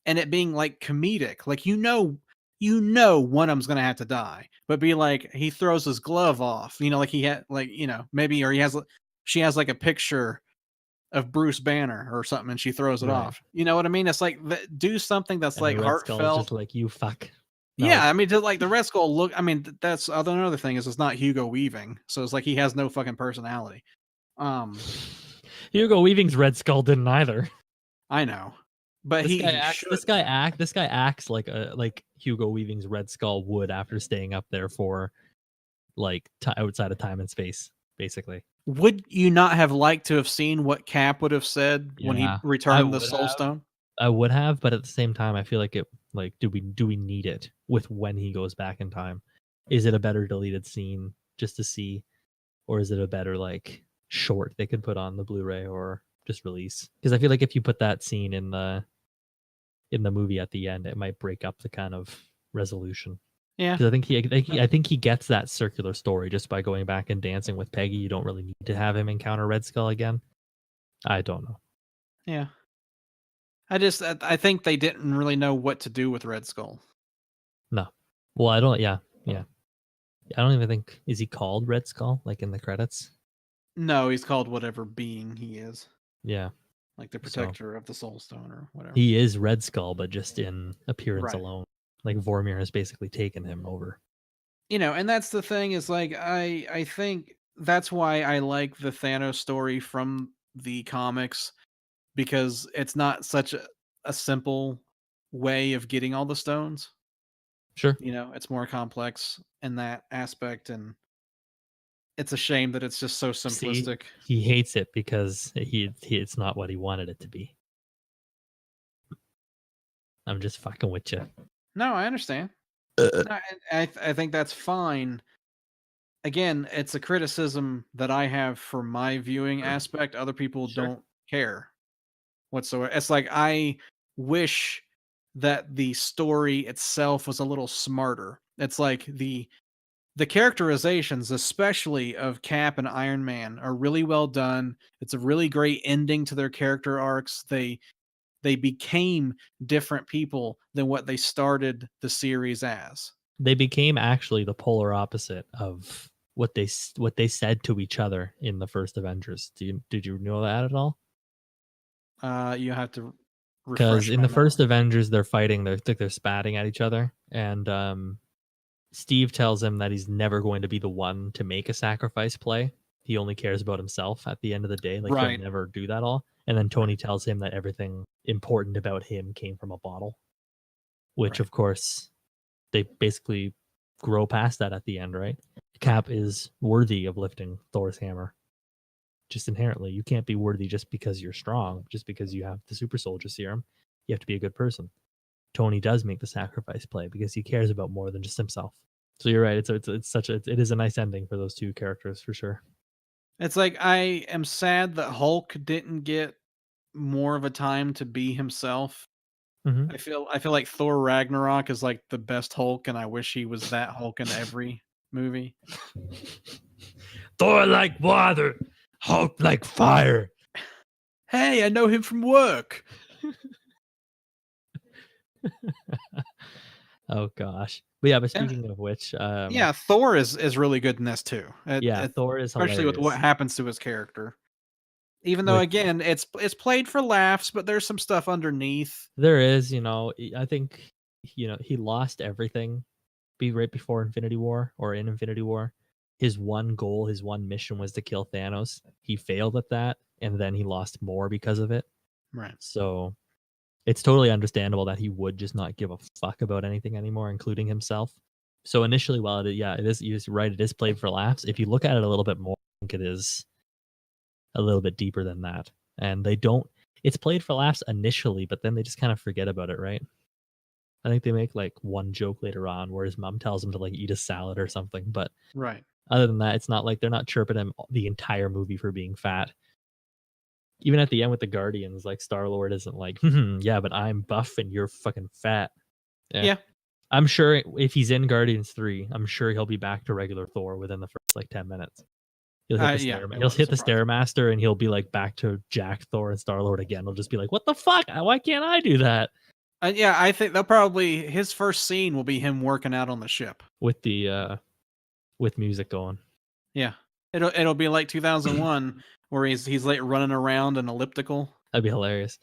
and it being like comedic. Like one of them's gonna have to die, but be like he throws his glove off. Like he had like maybe or he has she has like a picture of Bruce Banner or something, and she throws it Right. off. You know what I mean? It's like do something that's And the like Red Skull's just heartfelt. like, you fuck. Yeah, No. I mean, to like the Red Skull look. I mean, that's another thing is it's not Hugo Weaving, so it's like he has no fucking personality. Um, Hugo Weaving's Red Skull didn't either. I know, but he should. This guy acts like Hugo Weaving's Red Skull would after staying up there for like outside of time and space, basically. Would you not have liked to have seen what Cap would have said when he Yeah. I returned the would Soul have. Stone? I would have, but at the same time, I feel like it. Like, do we need it with when he goes back in time? Is it a better deleted scene just to see, or is it a better like short they could put on the Blu-ray or just release? Because I feel like if you put that scene in the movie at the end, it might break up the kind of resolution. Yeah, Because I think he gets that circular story just by going back and dancing with Peggy. You don't really need to have him encounter Red Skull again. I don't know. yeah. I think they didn't really know what to do with Red Skull. No. Well, I don't. Yeah, yeah. I don't even think, is he called Red Skull like in the credits? No, he's called whatever being he is, Yeah. like the So protector of the Soul Stone or whatever. he is Red Skull, but just in appearance Right. alone. Like Vormir has basically taken him over. And that's the thing is like I think that's why I like the Thanos story from the comics because it's not such a simple way of getting all the stones. Sure. It's more complex in that aspect, and it's a shame that it's just so See, simplistic. he hates it because it's not what he wanted it to be. I'm just fucking with you. No, I understand. No, I think that's fine. Again, it's a criticism that I have for my viewing aspect. Other people Sure. don't care whatsoever. It's like I wish that the story itself was a little smarter. It's like the characterizations, especially of Cap and Iron Man, are really well done. It's a really great ending to their character arcs. They became different people than what they started the series as. They became actually the polar opposite of what they said to each other in the first Avengers. Did you know that at all? You have to Because Refresh in my the first memory. Avengers, they're fighting, they're spatting at each other, and Steve tells him that he's never going to be the one to make a sacrifice play. He only cares about himself at the end of the day. Like he'll Right. never do that all. And then Right. Tony tells him that everything important about him came from a bottle, which Right. of course they basically grow past that at the end, right? Right. Cap is worthy of lifting Thor's hammer. Just inherently, you can't be worthy just because you're strong, just because you have the super soldier serum. You have to be a good person. Tony does make the sacrifice play because he cares about more than just himself. So you're right. It's such a it is a nice ending for those two characters for sure. It's like I am sad that Hulk didn't get more of a time to be himself. Hmm. I feel like Thor Ragnarok is like the best Hulk, and I wish he was that Hulk in every movie. Thor like water, Hulk like fire. Hey, I know him from work. Oh gosh, but yeah. But Yeah, speaking of which, yeah, Thor is really good in this too. yeah, Thor is Especially with what hilarious. happens to his character. Even though With again, it's played for laughs, but there's some stuff underneath. there is, I think he lost everything be right before Infinity War or in Infinity War. His one goal, his one mission was to kill Thanos. He failed at that, and then he lost more because of it. Right. So it's totally understandable that he would just not give a fuck about anything anymore, including himself. So initially, while it is, you're right, it is played for laughs. If you look at it a little bit more, I think it is a little bit deeper than that. And they don't, it's played for laughs initially, but then they just kind of forget about it, right? I think they make like one joke later on where his mom tells him to like eat a salad or something. But Right. other than that, it's not like they're not chirping him the entire movie for being fat. Even at the end with the Guardians, like Star Lord isn't like, yeah, but I'm buff and you're fucking fat. Yeah. Yeah. I'm sure if he's in Guardians 3, I'm sure he'll be back to regular Thor within the first like 10 minutes. He'll hit the Yeah, stair it he'll wouldn't hit the surprise me. stairmaster and he'll be like back to Jack Thor and Star Lord again. He'll just be like, "What the fuck? Why can't I do that?" Yeah, I think they'll probably his first scene will be him working out on the ship. With the with music going. Yeah. It'll be like 2001 where he's like running around an elliptical. That'd be hilarious.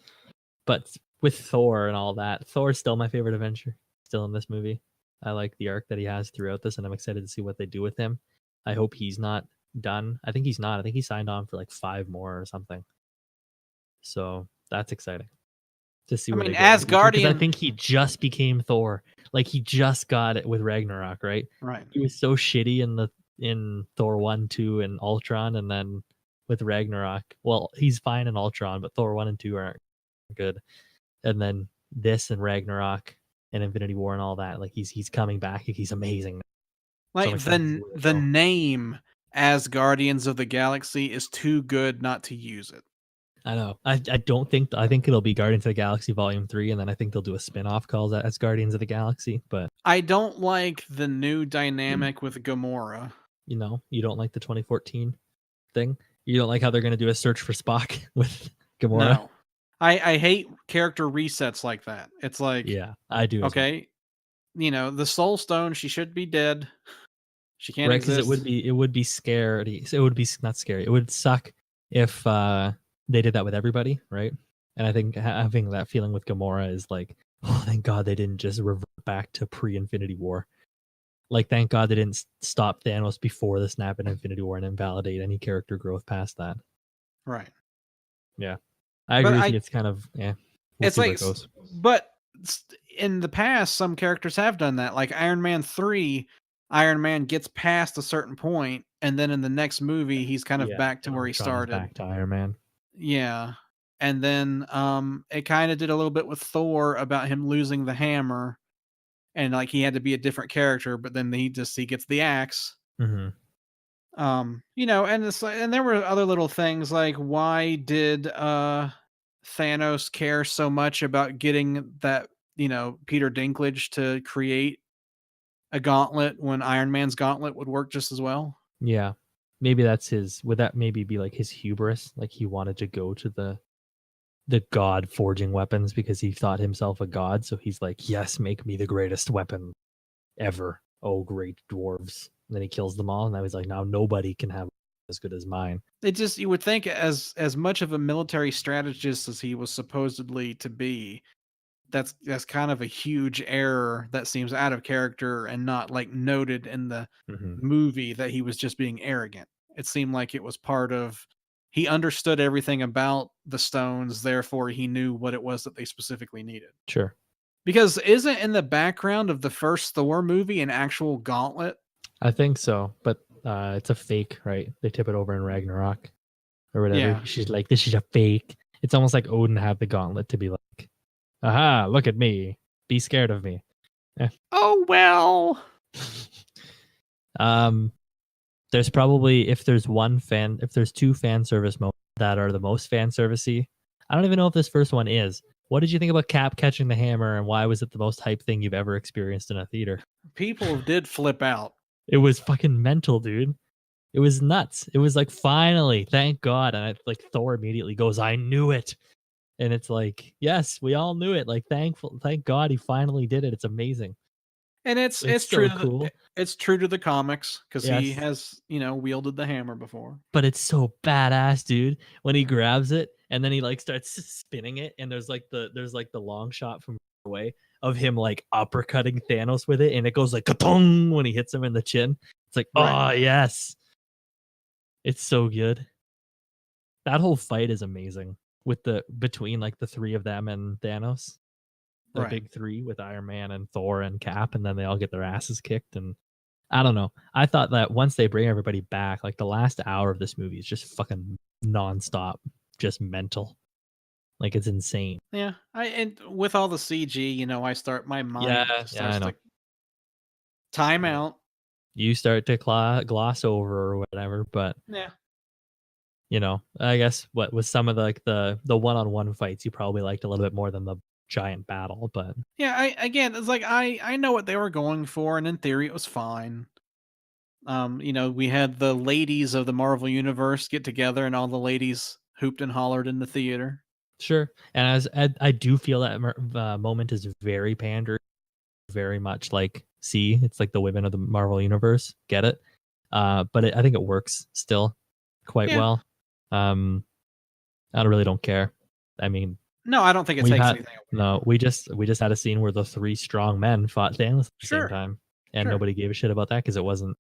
But with Thor and all that, Thor's still my favorite Avenger. Still in this movie. I like the arc that he has throughout this, and I'm excited to see what they do with him. I hope he's not done. I think he's not. I think he signed on for like 5 more or something. So that's exciting to see I where they mean, go in the future because I Asgardian. think he just became Thor. Like he just got it with Ragnarok, right? Right. He was so shitty in Thor 1, 2, and Ultron, and then with Ragnarok, well, he's fine in Ultron, but Thor 1 and 2 aren't good. And then this and Ragnarok and Infinity War and all that, like he's coming back. He's amazing. So I'm Like excited to see where they the go. name as Guardians of the Galaxy is too good not to use it. I know. I don't think I think it'll be Guardians of the Galaxy Volume 3, and then I think they'll do a spin-off called that as Guardians of the Galaxy. But I don't like the new dynamic with Gamora. you don't like the 2014 thing. You don't like how they're gonna do a search for Spock with Gamora. No. I hate character resets like that. It's like, Yeah, I do as well. okay, the Soul Stone, she should be dead. She can't Right, because exist. it would be scary. It would be not scary. It would suck if they did that with everybody, right? And I think having that feeling with Gamora is like, oh, thank God they didn't just revert back to pre-Infinity War. Like, thank God they didn't stop Thanos before the snap in Infinity War and invalidate any character growth past that. Right. Yeah, I But agree with you. It's kind of we'll it's see where like, it goes. but in the past, some characters have done that. Like Iron Man 3, Iron Man gets past a certain point, and then in the next movie, he's kind of Yeah, back to and where he Ultron is started. back to Iron Man. Yeah. And then it kind of did a little bit with Thor about him losing the hammer and like he had to be a different character, but then he gets the axe. Hmm. And it's like, and there were other little things like why did Thanos care so much about getting that, Peter Dinklage to create a gauntlet when Iron Man's gauntlet would work just as well? Yeah, maybe that's his. Would that maybe be like his hubris? Like he wanted to go to the god forging weapons because he thought himself a god. So he's like, yes, make me the greatest weapon ever. Oh, great dwarves. And then he kills them all. And now he's like, now nobody can have. as good as mine. It just you would think as much of a military strategist as he was supposedly to be, that's kind of a huge error that seems out of character and not, like, noted in the Hmm. movie that he was just being arrogant. It seemed like it was part of he understood everything about the stones, therefore he knew what it was that they specifically needed. Sure. Because isn't in the background of the first Thor movie an actual gauntlet? I think so, but it's a fake, right? They tip it over in Ragnarok or whatever. Yeah. She's like, "This is a fake." It's almost like Odin had the gauntlet to be like, "Aha! Look at me. Be scared of me." Eh. Oh, well. Um, there's probably if there's two fan service moments that are the most fan servicey. I don't even know if this first one is. What did you think about Cap catching the hammer, and why was it the most hype thing you've ever experienced in a theater? People did flip out. It was fucking mental, dude. It was nuts. It was like, finally, thank God. And Thor immediately goes, I knew it. And it's like, yes, we all knew it. Like, thank God he finally did it. It's amazing. And it's It's true so to the cool. it's true to the comics because he Yes. has, wielded the hammer before. But it's so badass, dude. When he grabs it and then he like starts spinning it, and there's like the long shot from away of him like uppercutting Thanos with it, and it goes like ka-tong when he hits him in the chin. It's like, Right, oh yes. It's so good. That whole fight is amazing with the between like the three of them and Thanos, the right. big three with Iron Man and Thor and Cap, and then they all get their asses kicked. And I don't know. I thought that once they bring everybody back, like the last hour of this movie is just fucking nonstop, just mental. Like it's insane. Yeah, and with all the CG, my Yeah, mind yeah, I starts know. to time Yeah. out. You start to gloss over or whatever, but Yeah. I guess what was some of the one-on-one fights you probably liked a little bit more than the giant battle, but Yeah, it's like I know what they were going for, and in theory it was fine. We had the ladies of the Marvel universe get together and all the ladies hooped and hollered in the theater. sure. And I do feel that moment is very pandering, very much like, see, it's like the women of the Marvel universe, get it? But I think it works still quite Yeah. well. Um, I really don't care. I mean, No, I don't think it we've takes had anything away no, from it. we just had a scene where the three strong men fought Thanos at the same Sure, time, and sure. nobody gave a shit about that because it wasn't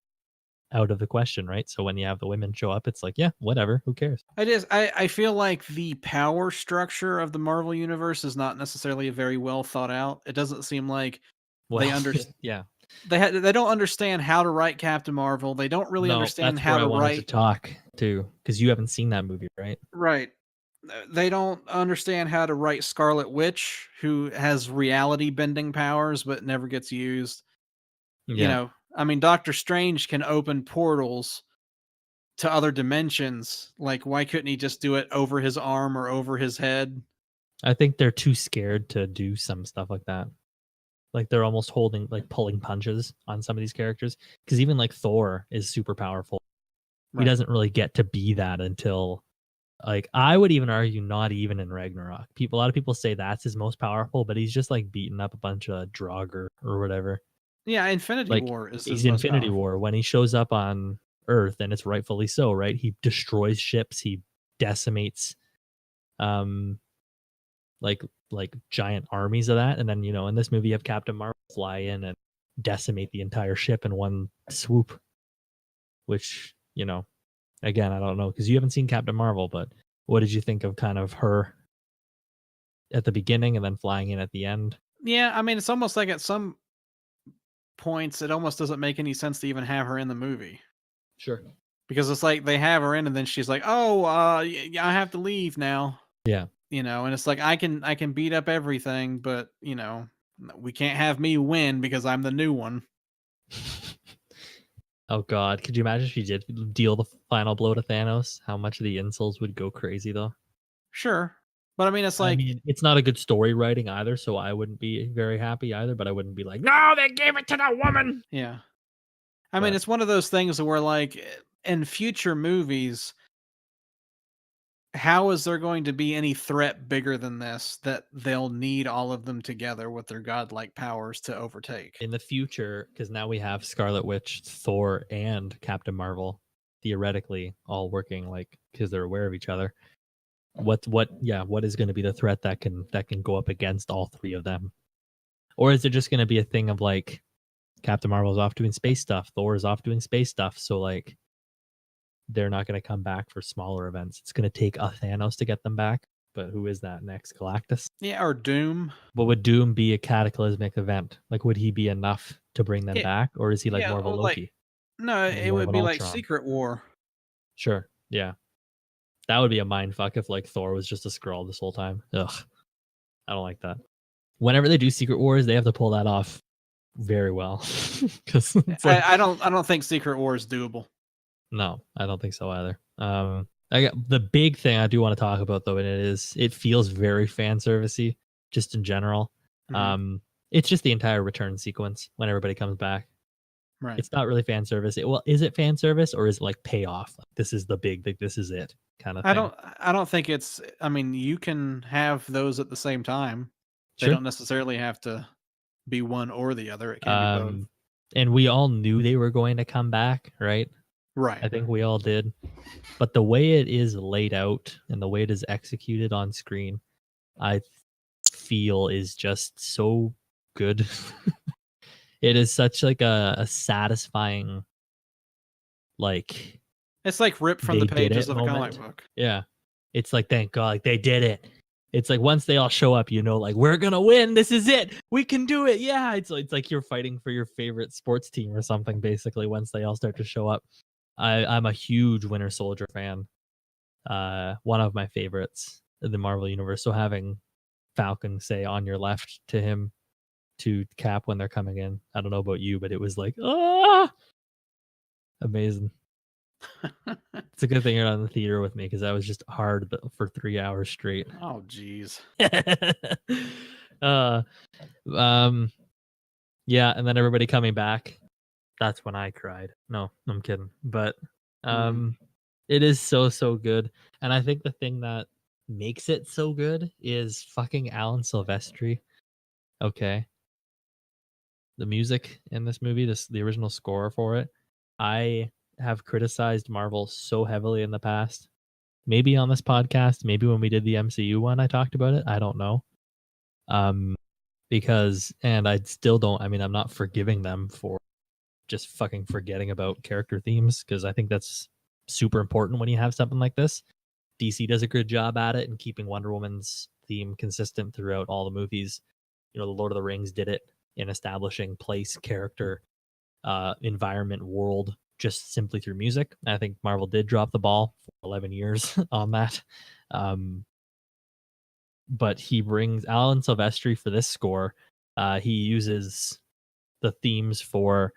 out of the question, right? So when you have the women show up, it's like, yeah, whatever, who cares? I feel like the power structure of the Marvel universe is not necessarily very well thought out. It doesn't seem like they Well, under yeah. they don't understand how to write Captain Marvel. They don't really No, understand that's how where I to wanted to write talk to, because you haven't seen that movie, right? right. They don't understand how to write Scarlet Witch, who has reality bending powers but never gets used. Yeah. I mean, Doctor Strange can open portals to other dimensions. Like, why couldn't he just do it over his arm or over his head? I think they're too scared to do some stuff like that. Like they're almost holding like pulling punches on some of these characters, because even like Thor is super powerful. He Right. doesn't really get to be that until, like, I would even argue not even in Ragnarok. A lot of people say that's his most powerful, but he's just like beating up a bunch of Draugr or whatever. Yeah, Infinity Like, War is his he's most Infinity powerful. War when he shows up on Earth, and it's rightfully so, right? He destroys ships, he decimates um like giant armies of that. And then, in this movie you have Captain Marvel fly in and decimate the entire ship in one swoop, which, again, I don't know because you haven't seen Captain Marvel, but what did you think of kind of her at the beginning and then flying in at the end? Yeah, I mean, it's almost like at some points it almost doesn't make any sense to even have her in the movie Sure. because it's like they have her in and then she's like, "Oh, yeah, I have to leave now." Yeah. And it's like I can beat up everything, but we can't have me win because I'm the new one. Oh god, could you imagine if she did deal the final blow to Thanos? How much of the insults would go crazy though? Sure, but I mean, it's I like, mean, it's not a good story writing either, so I wouldn't be very happy either, but I wouldn't be like, "No, they gave it to the woman." yeah. I mean, But it's one of those things where, like, in future movies, how is there going to be any threat bigger than this that they'll need all of them together with their godlike powers to overtake? in the future, because now we have Scarlet Witch, Thor, and Captain Marvel. theoretically all working like because they're aware of each other. What is going to be the threat that can go up against all three of them? Or is it just going to be a thing of like Captain Marvel's off doing space stuff, Thor is off doing space stuff, so like they're not going to come back for smaller events. It's going to take a Thanos to get them back, but who is that next? Galactus? Yeah, or Doom. But would Doom be a cataclysmic event? Like, would he be enough to bring them Yeah, back, or is he like yeah, more of a or like Loki no, or it more of would an be like Ultron? Secret War. Sure, yeah, that would be a mind fuck if like Thor was just a Skrull this whole time. Ugh, I don't like that. Whenever they do Secret Wars, they have to pull that off very well because it's like I don't think Secret War is doable. no, I don't think so either. I got the big thing I do want to talk about though, and it feels very fan servicey just in general. Mhm. It's just the entire return sequence when everybody comes back. Right. It's not really fan service. Well, is it fan service or is it like payoff? Like this is the big, like this is it kind of thing. I don't think it's I mean, you can have those at the same time. They Sure. don't necessarily have to be one or the other. It can be both. Um, and we all knew they were going to come back, right? Right. I think we all did. But the way it is laid out and the way it is executed on screen, I feel is just so good. It is such like a satisfying like It's like ripped from they the did pages it of a comic moment. book. Yeah. It's like thank God like they did it. It's like once they all show up, you know, like we're gonna win. This is it. We can do it. Yeah. It's like you're fighting for your favorite sports team or something, basically, once they all start to show up. I'm a huge Winter Soldier fan. One of my favorites in the Marvel universe. So having Falcon say on your left to him to Cap when they're coming in. I don't know about you, but it was like, amazing. It's a good thing you're not in the theater with me because that was just hard for 3 hours straight. Oh jeez. uh, um, yeah, and then everybody coming back. That's when I cried. No, I'm kidding. But Mhm. it is so good. And I think the thing that makes it so good is fucking Alan Silvestri. Okay. The music in this movie, the original score for it, I have criticized Marvel so heavily in the past. Maybe on this podcast, maybe when we did the MCU one, I talked about it. I don't know. Um, because and I still don't. I mean, I'm not forgiving them for just fucking forgetting about character themes because I think that's super important when you have something like this. DC does a good job at it and keeping Wonder Woman's theme consistent throughout all the movies. You know, the Lord of the Rings did it in establishing place, character, environment, world, just simply through music. I think Marvel did drop the ball for 11 years on that. Um, but he brings Alan Silvestri for this score. He uses the themes for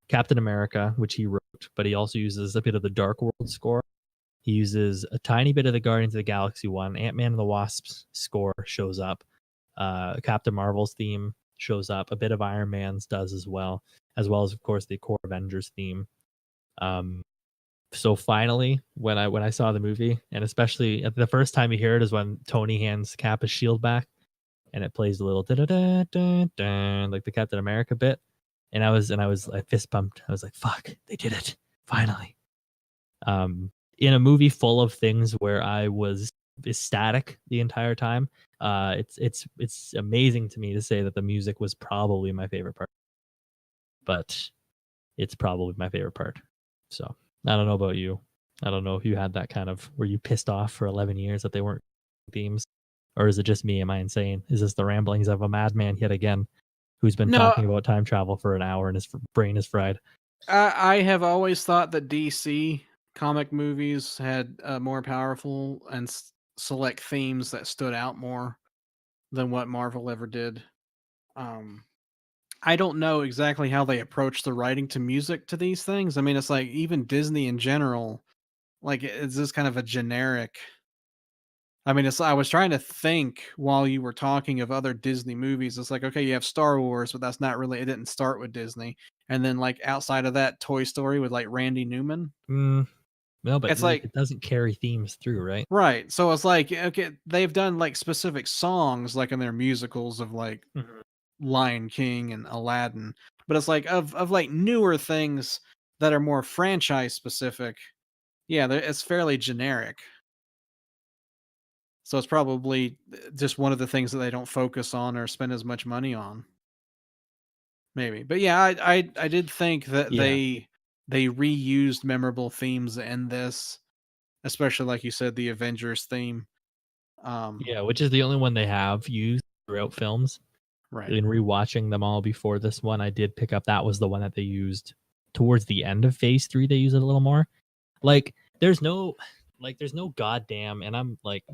Captain America, which he wrote, but he also uses a bit of the Dark World score. He uses a tiny bit of the Guardians of the Galaxy one. Ant-Man and the Wasp's score shows up. Captain Marvel's theme shows up. A bit of Iron Man's does as well as of course the core Avengers theme. So finally, when I saw the movie, and especially the first time you hear it is when Tony hands Cap his shield back, and it plays a little da da da da da like the Captain America bit, and I fist pumped. I was like, "Fuck, they did it finally!" In a movie full of things where I was ecstatic the entire time, it's amazing to me to say that the music was probably my favorite part, but it's probably my favorite part. So I don't know about you. I don't know if you had that kind of were you pissed off for 11 years that they weren't themes, or is it just me? Am I insane? Is this the ramblings of a madman yet again, who's been No, talking about time travel for an hour and his brain is fried? I have always thought that DC comic movies had more powerful and select themes that stood out more than what Marvel ever did. Um, I don't know exactly how they approach the writing to music to these things. I mean, it's like even Disney in general, like it's just kind of a generic. I mean, it's I was trying to think while you were talking of other Disney movies. It's like, okay, you have Star Wars, but that's not really it didn't start with Disney. And then like outside of that, Toy Story with like Randy Newman. Mm, no, but It's like it doesn't carry themes through, right? right. So it's like, okay, they've done like specific songs like in their musicals of like Mhm. Lion King and Aladdin. But it's like of like newer things that are more franchise specific. Yeah, it's fairly generic. So it's probably just one of the things that they don't focus on or spend as much money on, maybe. But yeah, I did think that Yeah. they reused memorable themes in this, especially like you said, the Avengers theme. Um, Yeah, which is the only one they have used throughout films. right. In rewatching them all before this one, I did pick up that was the one that they used towards the end of phase 3. They use it a little more. Like there's no goddamn, and I'm like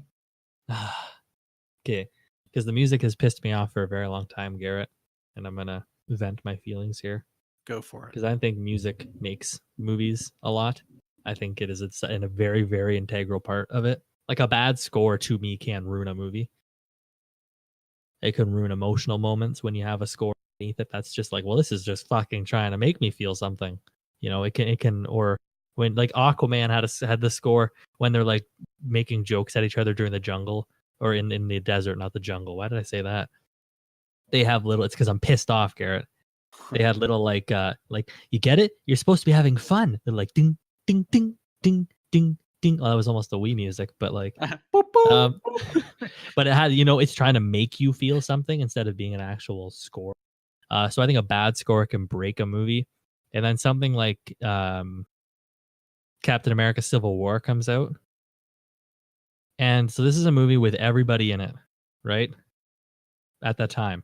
okay, because the music has pissed me off for a very long time, Garrett, and I'm gonna vent my feelings here Go for it. because I think music makes movies a lot. I think it's in a very very integral part of it. Like a bad score to me can ruin a movie. It can ruin emotional moments when you have a score underneath it that's just like, well, this is just fucking trying to make me feel something. You know, it can or when like Aquaman had the score when they're like making jokes at each other during the jungle or in the desert, not the jungle. Why did I say that? They have little. It's because I'm pissed off, Garrett. They had little like you get it. You're supposed to be having fun. They're like ding ding ding ding ding ding. Well, that was almost the Wii music, but like Boop, boop, um, boop. but it had, it's trying to make you feel something instead of being an actual score. So I think a bad score can break a movie, and then something like Captain America: Civil War comes out, and so this is a movie with everybody in it, right? At that time,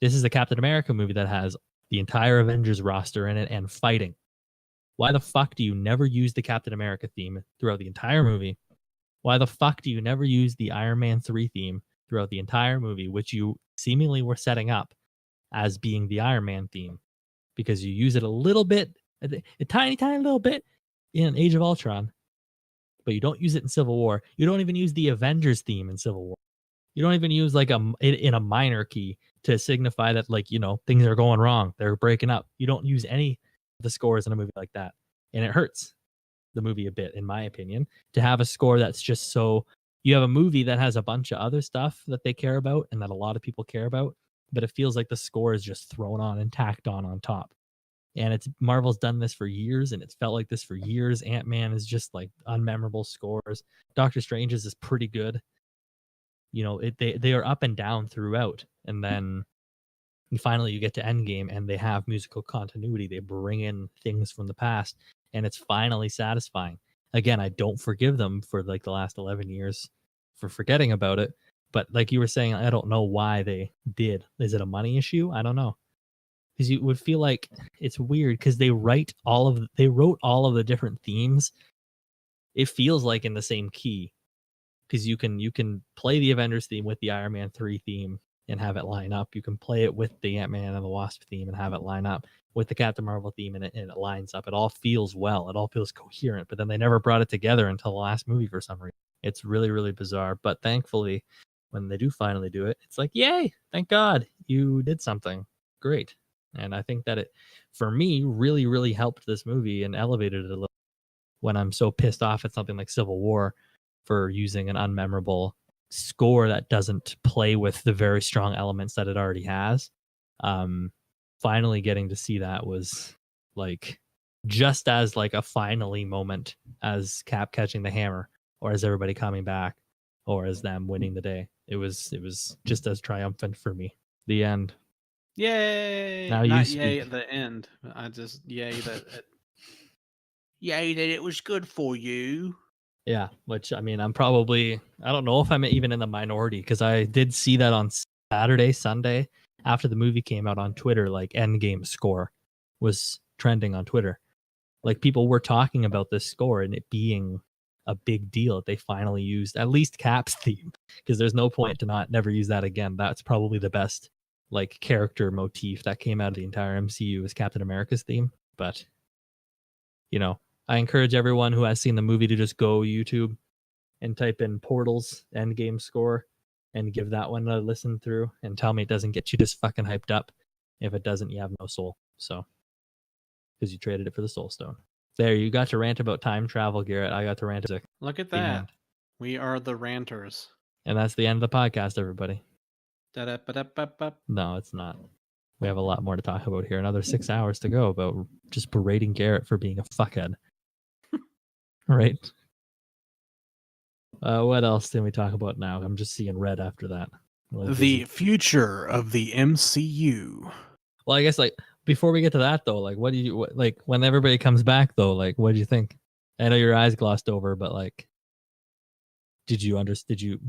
this is the Captain America movie that has the entire Avengers roster in it and fighting. Why the fuck do you never use the Captain America theme throughout the entire movie? Why the fuck do you never use the Iron Man 3 theme throughout the entire movie, which you seemingly were setting up as being the Iron Man theme? Because you use it a little bit, a tiny, tiny little bit in Age of Ultron, but you don't use it in Civil War. You don't even use the Avengers theme in Civil War. You don't even use like in a minor key to signify that like, things are going wrong. They're breaking up. You don't use any of the scores in a movie like that. And it hurts the movie a bit, in my opinion, to have a score that's just so you have a movie that has a bunch of other stuff that they care about and that a lot of people care about, but it feels like the score is just thrown on and tacked on top. And it's Marvel's done this for years, and it's felt like this for years. Ant-Man is just like unmemorable scores. Doctor Strange's is pretty good. They are up and down throughout, and then finally you get to Endgame and they have musical continuity. They bring in things from the past, and it's finally satisfying. Again, I don't forgive them for like the last 11 years for forgetting about it, but like you were saying, I don't know why they did. Is it a money issue? I don't know. Because you would feel like it's weird because they wrote all of the different themes. It feels like in the same key because you can play the Avengers theme with the Iron Man 3 theme and have it line up. You can play it with the Ant-Man and the Wasp theme and have it line up with the Captain Marvel theme, and it lines up. It all feels well. It all feels coherent, but then they never brought it together until the last movie for some reason. It's really, really bizarre. But thankfully, when they do finally do it, it's like, yay, thank God you did something great. And I think that it, for me, really, really helped this movie and elevated it a little when I'm so pissed off at something like Civil War for using an unmemorable score that doesn't play with the very strong elements that it already has. Um, Finally getting to see that was like just as like a finally moment as Cap catching the hammer, or as everybody coming back, or as them winning the day. It was just as triumphant for me. The end. Yay! Now you Not yay at speak. the end. I just yay that it was good for you. Yeah, which I mean, I don't know if I'm even in the minority because I did see that on Saturday, Sunday, after the movie came out on Twitter, like Endgame score was trending on Twitter. Like people were talking about this score and it being a big deal. They finally used at least Cap's theme because there's no point to not never use that again. That's probably the best like character motif that came out of the entire MCU is Captain America's theme. But you know, I encourage everyone who has seen the movie to just go YouTube and type in Portal's Endgame score and give that one a listen through and tell me it doesn't get you just fucking hyped up. If it doesn't, you have no soul. So, because you traded it for the Soul Stone. There, you got to rant about time travel, Garrett. I got to rant about Look at the that. end. We are the ranters. And that's the end of the podcast, everybody. Da-da-ba-da-ba-ba. No, it's not. We have a lot more to talk about here. Another 6 hours to go about just berating Garrett for being a fuckhead. Right. What else can we talk about now? I'm just seeing red after that. I'm really The busy. future of the MCU. Well, I guess like before we get to that though, like like when everybody comes back though, like what do you think? I know your eyes glossed over, but like did you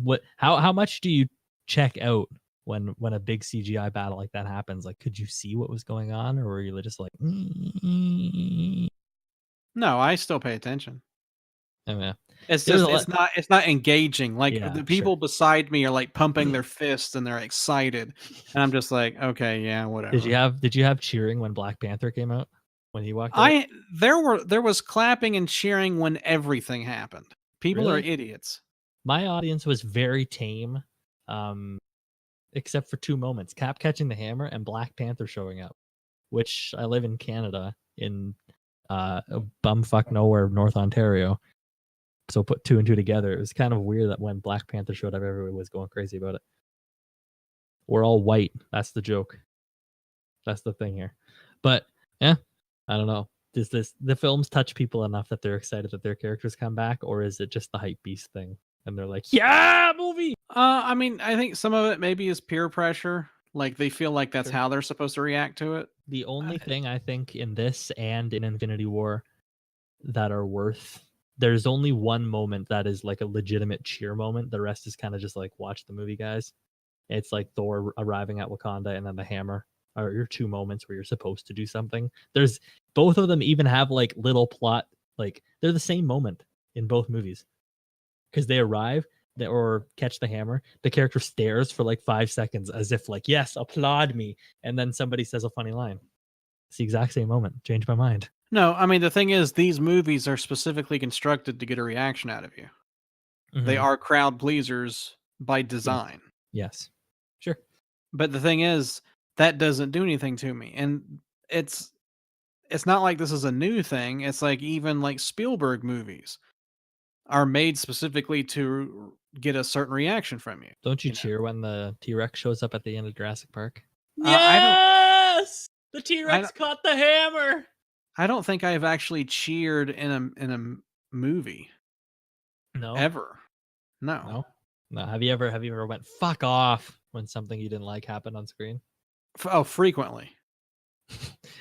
what how much do you check out when a big CGI battle like that happens? Like could you see what was going on or were you just like No, I still pay attention. I mean, It's there was just a lot. it's not engaging. Like Yeah, the sure. people beside me are like pumping their fists and they're excited, and I'm just like, okay, yeah, whatever. Did you have cheering when Black Panther came out? When he walked out? I there was clapping and cheering when everything happened. People are Really? idiots. My audience was very tame, um, except for two moments: Cap catching the hammer and Black Panther showing up. Which I live in Canada, in bumfuck nowhere, North Ontario. So put two and two together. It was kind of weird that when Black Panther showed up, everyone was going crazy about it. We're all white. That's the joke. That's the thing here. But yeah, I don't know. Does the films touch people enough that they're excited that their characters come back, or is it just the hype beast thing? And they're like, yeah, movie. I mean, I think some of it maybe is peer pressure. Like they feel like that's Sure. how they're supposed to react to it. The Uh, only thing I think in this and in Infinity War that are worth, there's only one moment that is like a legitimate cheer moment. The rest is kind of just like watch the movie, guys. It's like Thor arriving at Wakanda and then the hammer are your two moments where you're supposed to do something. There's both of them even have like little plot, like they're the same moment in both movies because they arrive or catch the hammer. The character stares for like 5 seconds as if like, yes, applaud me. And then somebody says a funny line. It's the exact same moment. Changed my mind. No, I mean the thing is, these movies are specifically constructed to get a reaction out of you. They Mm-hmm. are crowd pleasers by Yes. design. Yes. Sure. But the thing is, that doesn't do anything to me. And it's it's not like this is a new thing. It's like even like Spielberg movies are made specifically to get a certain reaction from you. Don't you You know, cheer when the T-Rex shows up at the end of Jurassic Park? I don't, Yes! The I T-Rex don't, caught the hammer. I don't think I've actually cheered in movie No. ever. No. No. No. Have you ever went fuck off when something you didn't like happened on screen? Oh, frequently.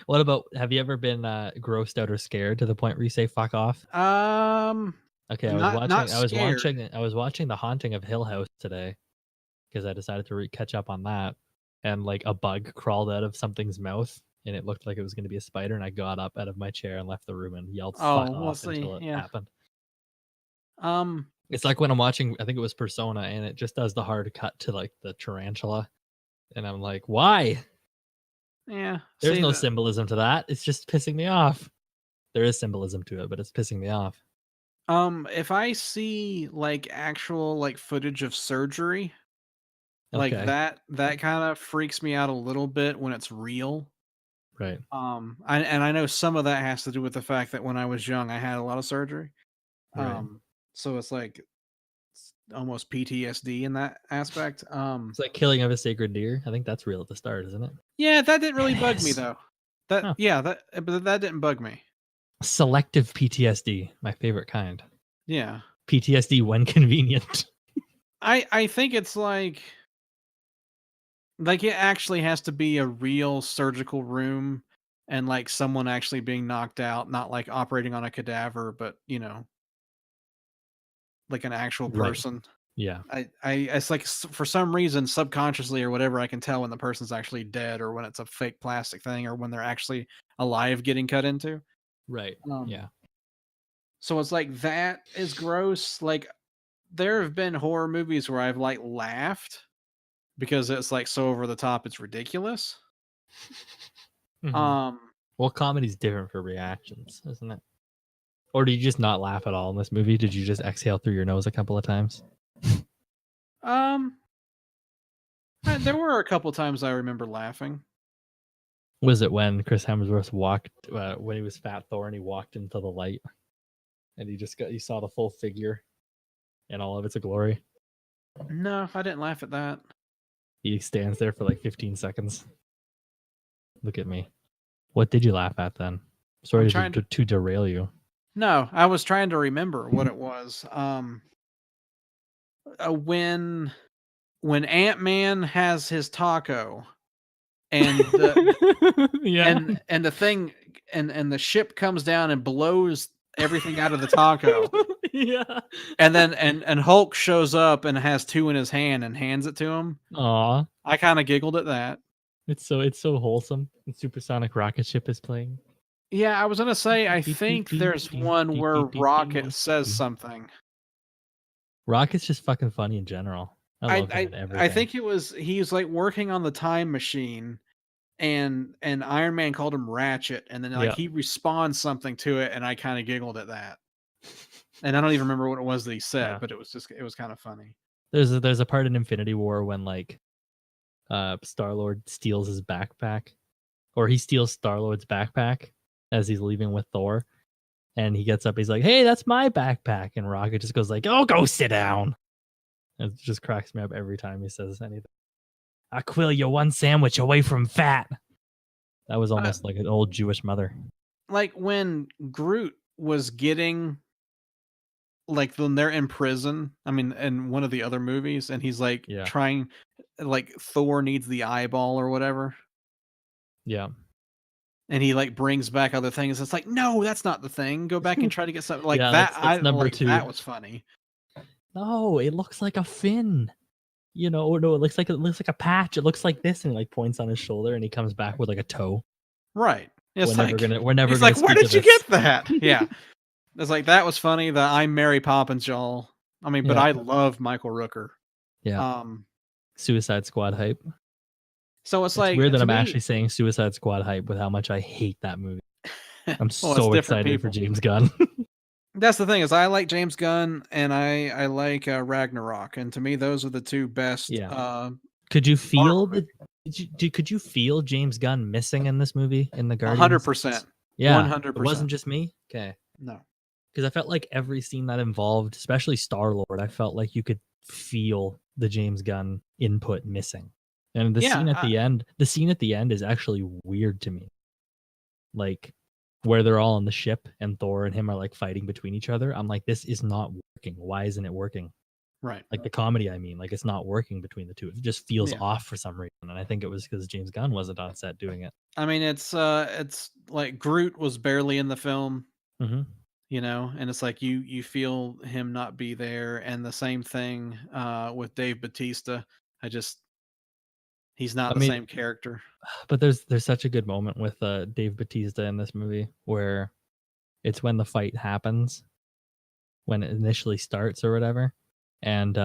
What about have you ever been grossed out or scared to the point where you say fuck off? Um, Okay, not scared. I was watching The Haunting of Hill House today because I decided to catch up on that, and like a bug crawled out of something's mouth and it looked like it was going to be a spider, and I got up out of my chair and left the room and yelled Oh, fuck we'll off see. until it Yeah. happened. Um, It's like when I'm watching, I think it was Persona, and it just does the hard cut to like the tarantula, and I'm like, why? yeah. There's See no that. symbolism to that. It's just pissing me off. There is symbolism to it, but it's pissing me off. If I see like actual like footage of surgery, like Okay, that kind of freaks me out a little bit when it's real. right, I know some of that has to do with the fact that when I was young, I had a lot of surgery. right. So it's like almost PTSD in that aspect. It's like killing of a sacred deer. I think that's real at the start, isn't it? Yeah, that didn't really bug me Yes. though. That Oh, yeah, but that didn't bug me. selective PTSD, my favorite kind. Yeah. PTSD when convenient. I think it's like it actually has to be a real surgical room and like someone actually being knocked out, not like operating on a cadaver, but like an actual Right. person. Yeah. It's like for some reason, subconsciously or whatever, I can tell when the person's actually dead or when it's a fake plastic thing or when they're actually alive getting cut into. Right. Um, Yeah. so it's like that is gross. Like there have been horror movies where I've like laughed because it's like so over the top, it's ridiculous. Mhm. Um, Well, comedy's different for reactions, isn't it? Or did you just not laugh at all in this movie? Did you just exhale through your nose a couple of times? um, there were a couple times I remember laughing. Was it when Chris Hemsworth walked when he was Fat Thor and he walked into the light and you saw the full figure in all of its glory? No, I didn't laugh at that. He stands there for like 15 seconds. Look at me. What did you laugh at then? I'm Sorry trying to. to derail you. No, I was trying to remember what it was. When Ant-Man has his taco and Yeah. and the thing and the ship comes down and blows everything out of the taco. Yeah. And then and Hulk shows up and has 2 in his hand and hands it to him. Aw. I kinda giggled at that. It's so wholesome. And Supersonic Rocket Ship is playing. Yeah, I was gonna say, I Beep, beep, think beep, there's beep, one beep, where beep, beep, beep, Rocket beep, says beep. something. Rocket's just fucking funny in general. I I love him I in I everything. think it was he's, like, working on the time machine, and Iron Man called him Ratchet, and then, like, Yeah. he responds something to it, and I kinda giggled at that. And I don't even remember what it was that he said, Yeah. but it was kinda funny. There's a part in Infinity War when like Star-Lord steals his backpack, or he steals Star-Lord's backpack as he's leaving with Thor, and he gets up, he's like, "Hey, that's my backpack." And Rocket just goes like, "Oh, go sit down." It just cracks me up every time he says anything. "I quill you one sandwich away from fat." That was Uh, almost like an old Jewish mother. like, when Groot was getting like, when they're in prison, I mean, in one of the other movies, and he's, like, Yeah. trying like, Thor needs the eyeball or whatever, Yeah. and he, like, brings back other things, it's like, "No, that's not the thing, go back and try to get something," like, Yeah, that that's I number like, 2. that was funny. No, it looks like a fin. You know, or no, it looks like a patch. It looks like this, and he like points on his shoulder, and he comes back with like a toe. Right. We're It's never like gonna we're never he's gonna like, "Where speak of did you this. get that?" Yeah. It's like, that was funny, the "I'm Mary Poppins, y'all." I mean, but Yeah, I love Michael Rooker. yeah. Um, Suicide Squad hype. so it's It's weird like, that to I'm me actually saying Suicide Squad hype with how much I hate that movie. I'm well, it's so different excited for people. James Gunn. That's the thing is I like James Gunn and I like, Ragnarok, and to me, those are the 2 best, Yeah. Could you Marvel feel the movies. could you feel James Gunn missing in this movie in the Guardians scenes? 100%. Yeah. It 100%. wasn't just me? Okay. No. Because I felt like every scene that involved, especially Star Lord, I felt like you could feel the James Gunn input missing. And Yeah, the scene at the end is actually weird to me. Like where they're all on the ship and Thor and him are like fighting between each other. I'm like, this is not working. Why isn't it working? right. Like the comedy, I mean, like it's not working between the two. It just feels Yeah. off for some reason. And I think it was because James Gunn wasn't on set doing it. I mean, it's like Groot was barely in the film, Hmm. and it's like you feel him not be there, and the same thing, with Dave Bautista. I just he's not I the mean, same character. but there's such a good moment with Dave Batista in this movie where it's when the fight happens, when it initially starts or whatever. And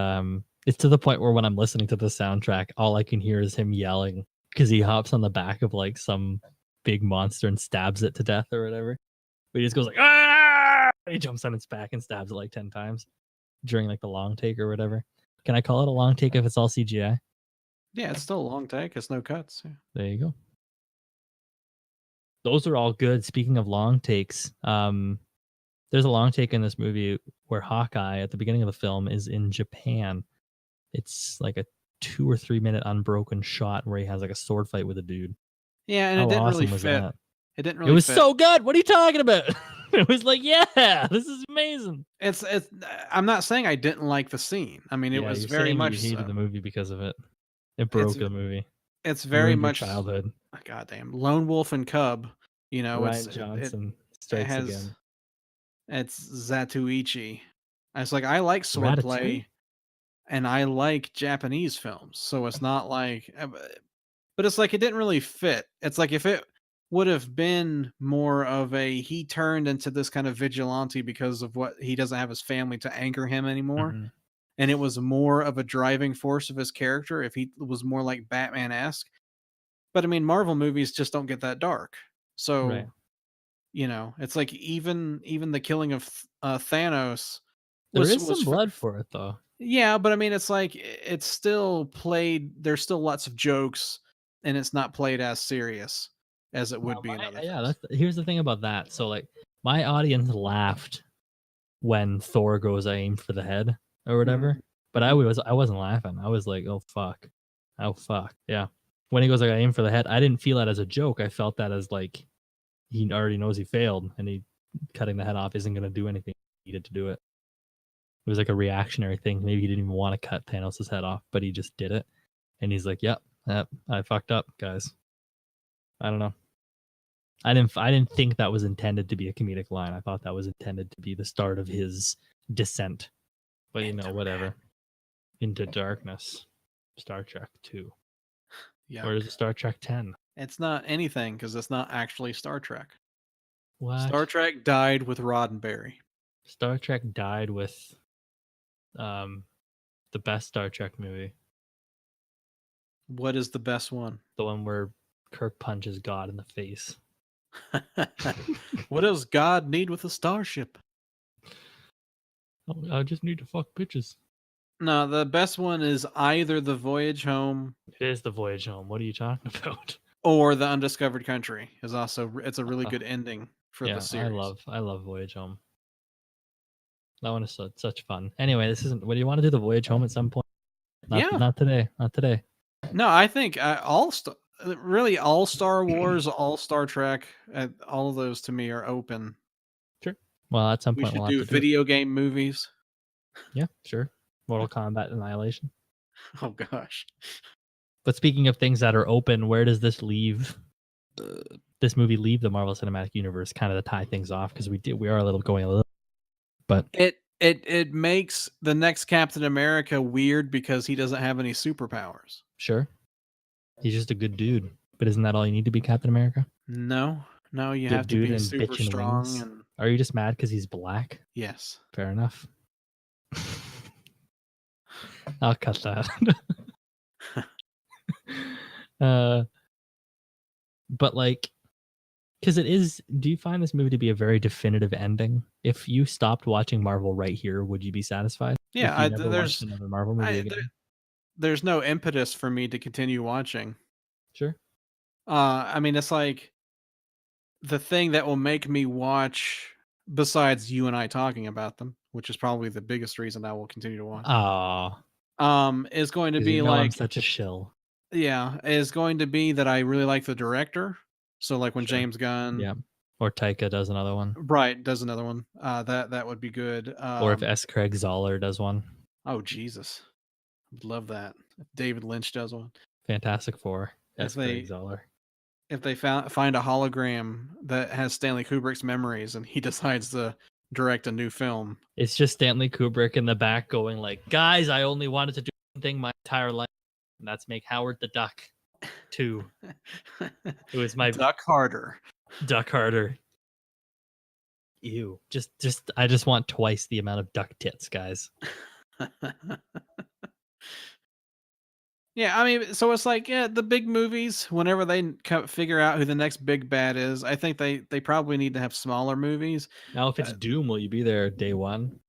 it's to the point where when I'm listening to the soundtrack, all I can hear is him yelling because he hops on the back of like some big monster and stabs it to death or whatever. But he just goes like, ah! He jumps on its back and stabs it like 10 times during like the long take or whatever. Can I call it a long take if it's all CGI? Yeah, it's still a long take, it's no cuts, yeah. There you go. Those are all good. Speaking of long takes, there's a long take in this movie where Hawkeye at the beginning of the film is in Japan. It's like a 2 or 3 minute unbroken shot where he has like a sword fight with a dude. Yeah, and it How didn't really awesome was fit. that? It didn't It really was fit. so good. What are you talking about? It was like, yeah, this is amazing. It's I'm not saying I didn't like the scene. I mean, it Yeah, was you're very saying you much hated so. the movie because of it. It It's broke the movie. it's very Ruined your much childhood. goddamn Lone Wolf and Cub, Ryan it Johnson it strikes has again. it's Zatuichi. It's like I like Ratatouille? swordplay and I like Japanese films, so it's not like but it's like it didn't really fit. It's like if it would have been more of a he turned into this kind of vigilante because of what he doesn't have his family to anchor him anymore, Mhm. and it was more of a driving force of his character if he was more like Batman-esque. But I mean, Marvel movies just don't get that dark. Right. So, it's like even the killing of Thanos There was is was some f- blood f- for it though. yeah, but I mean, it's like it's still played. There's still lots of jokes, and it's not played as serious as it would Well, be in other yeah, films. here's the thing about that. So like my audience laughed when Thor goes aim for the head or Hmm. whatever. But Hmm. I wasn't laughing. I was like, oh fuck. Oh fuck. Yeah. When he goes like I aim for the head, I didn't feel that as a joke. I felt that as like he already knows he failed and he cutting the head off isn't going to do anything he needed to do it. It was like a reactionary thing. Maybe he didn't even want to cut Thanos' head off, but he just did it. And he's like, yep, I fucked up, guys. I don't know. I didn't think that was intended to be a comedic line. I thought that was intended to be the start of his descent. But whatever. Into darkness. Star Trek 2. Yeah. Where's Star Trek 10? It's not anything because it's not actually Star Trek. What? Star Trek died with Roddenberry. Star Trek died with the best Star Trek movie. What is the best one? The one where Kirk punches God in the face. What does God need with a starship? I just need to fuck bitches. No, the best one is either The Voyage Home. It is The Voyage Home. What are you talking about? Or The Undiscovered Country is also. It's a really good ending for the series. I love Voyage Home. That one is such fun. Anyway, this isn't. What do you want to do? The Voyage Home at some point? Not today. Not today. No, I think all Star Wars, all Star Trek, all of those to me are open. Sure. Well, at some We point should we'll do have to video game movies. Yeah, sure. Mortal Kombat Annihilation. Oh gosh. But speaking of things that are open, where does this leave? This movie leave the Marvel Cinematic Universe, kind of to tie things off, because we are going a little. But it makes the next Captain America weird because he doesn't have any superpowers. Sure. He's just a good dude. But isn't that all you need to be Captain America? No, you good have to dude be and super bitchin' strong. wings. And are you just mad because he's black? yes, fair enough. I'll cut that. But like, because it is. Do you find this movie to be a very definitive ending? If you stopped watching Marvel right here, would you be satisfied? Yeah, if you never watched another Marvel movie again. There's no impetus for me to continue watching. Sure. I mean, it's like the thing that will make me watch, besides you and I talking about them, which is probably the biggest reason I will continue to watch. Is going to be I'm such a shill. Yeah, is going to be that I really like the director. So like when James Gunn, or Taika does another one, right? Does another one. That would be good. Or if S. Craig Zoller does one. Oh Jesus, I'd love that. If David Lynch does one. Fantastic Four. S. Craig Zoller. If they find a hologram that has Stanley Kubrick's memories and he decides to direct a new film, it's just Stanley Kubrick in the back going like, "Guys, I only wanted to do one thing my entire life, and that's make Howard the Duck 2." It was my Duck Harder. Ew. I just want twice the amount of duck tits, guys. Yeah, I mean, so it's like, the big movies, whenever they figure out who the next big bad is, I think they probably need to have smaller movies. Now, if it's Doom, will you be there day one?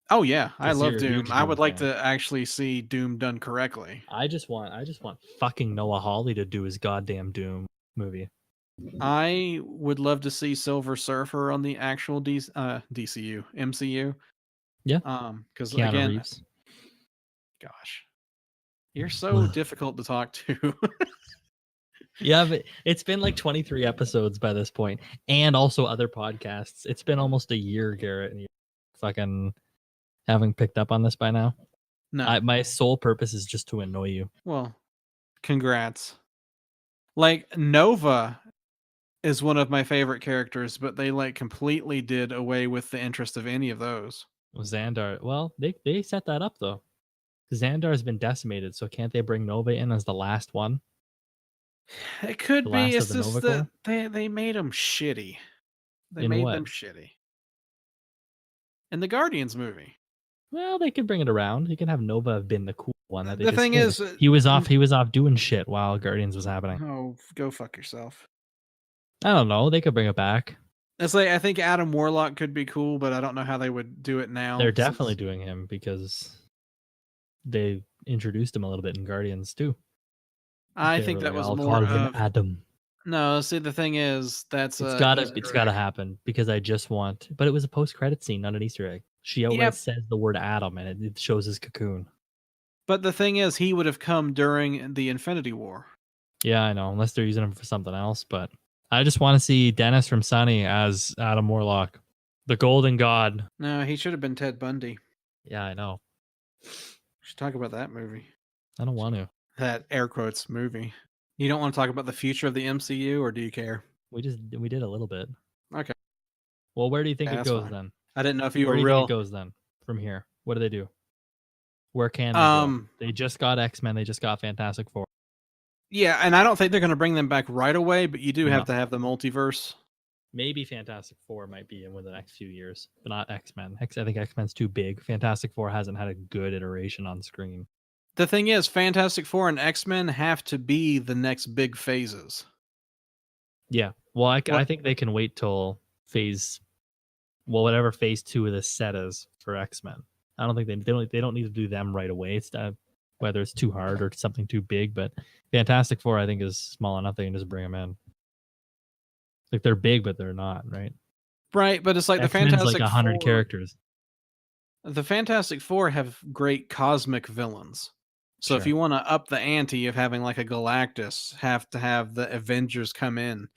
Oh yeah, I love Doom. I would like fan. to actually see Doom done correctly. I just want fucking Noah Hawley to do his goddamn Doom movie. I would love to see Silver Surfer on the actual DCU, MCU. Yeah. Because Keanu again, Reeves. Gosh, you're so difficult to talk to. Yeah, but it's been like 23 episodes by this point, and also other podcasts. It's been almost a year, Garrett, and you fucking haven't picked up on this by now. No, my sole purpose is just to annoy you. Well, congrats. Like Nova is one of my favorite characters, but they like completely did away with the interest of any of those. Xandar, well, they set that up though. Xandar has been decimated, so can't they bring Nova in as the last one? It could be. It's just that they made them shitty. They made them shitty. In the Guardians movie. Well, they could bring it around. You can have Nova have been the cool one. That the thing is, he was off doing shit while Guardians was happening. Oh, go fuck yourself. I don't know. They could bring it back. It's like, I think Adam Warlock could be cool, but I don't know how they would do it now. They're definitely doing him because they introduced him a little bit in Guardians too. I think that was more of Adam. No, see, the thing is, it's gotta happen because I just want. But it was a post-credit scene, not an Easter egg. She outright says the word Adam, and it shows his cocoon. But the thing is, he would have come during the Infinity War. Yeah, I know. Unless they're using him for something else, but I just want to see Dennis from Sunny as Adam Warlock, the Golden God. No, he should have been Ted Bundy. Yeah, I know. We should talk about that movie. I don't want to. That air quotes movie. You don't want to talk about the future of the MCU, or do you care? We did a little bit. Okay, Well, where do you think yeah, it that's goes fine. then? I didn't know if you Where were do you think real. it goes then from here? What do they do? Where can they go? They just got X-Men. They just got Fantastic Four. Yeah, and I don't think they're going to bring them back right away, but you do No. have to have the multiverse. Maybe Fantastic Four might be in within the next few years, but not X-Men. I think X-Men's too big. Fantastic Four hasn't had a good iteration on screen. The thing is, Fantastic Four and X-Men have to be the next big phases. Yeah. Well, I What- think they can wait till whatever phase 2 of this set is for X-Men. I don't think they don't need to do them right away. It's whether it's too hard or something too big, but Fantastic Four I think is small enough they can just bring them in. Like they're big, but they're not, right? Right, but it's like X-Men's the Fantastic like 100 Four. characters. The Fantastic Four have great cosmic villains. So if Sure. you want to up the ante of having like a Galactus, have to have the Avengers come in.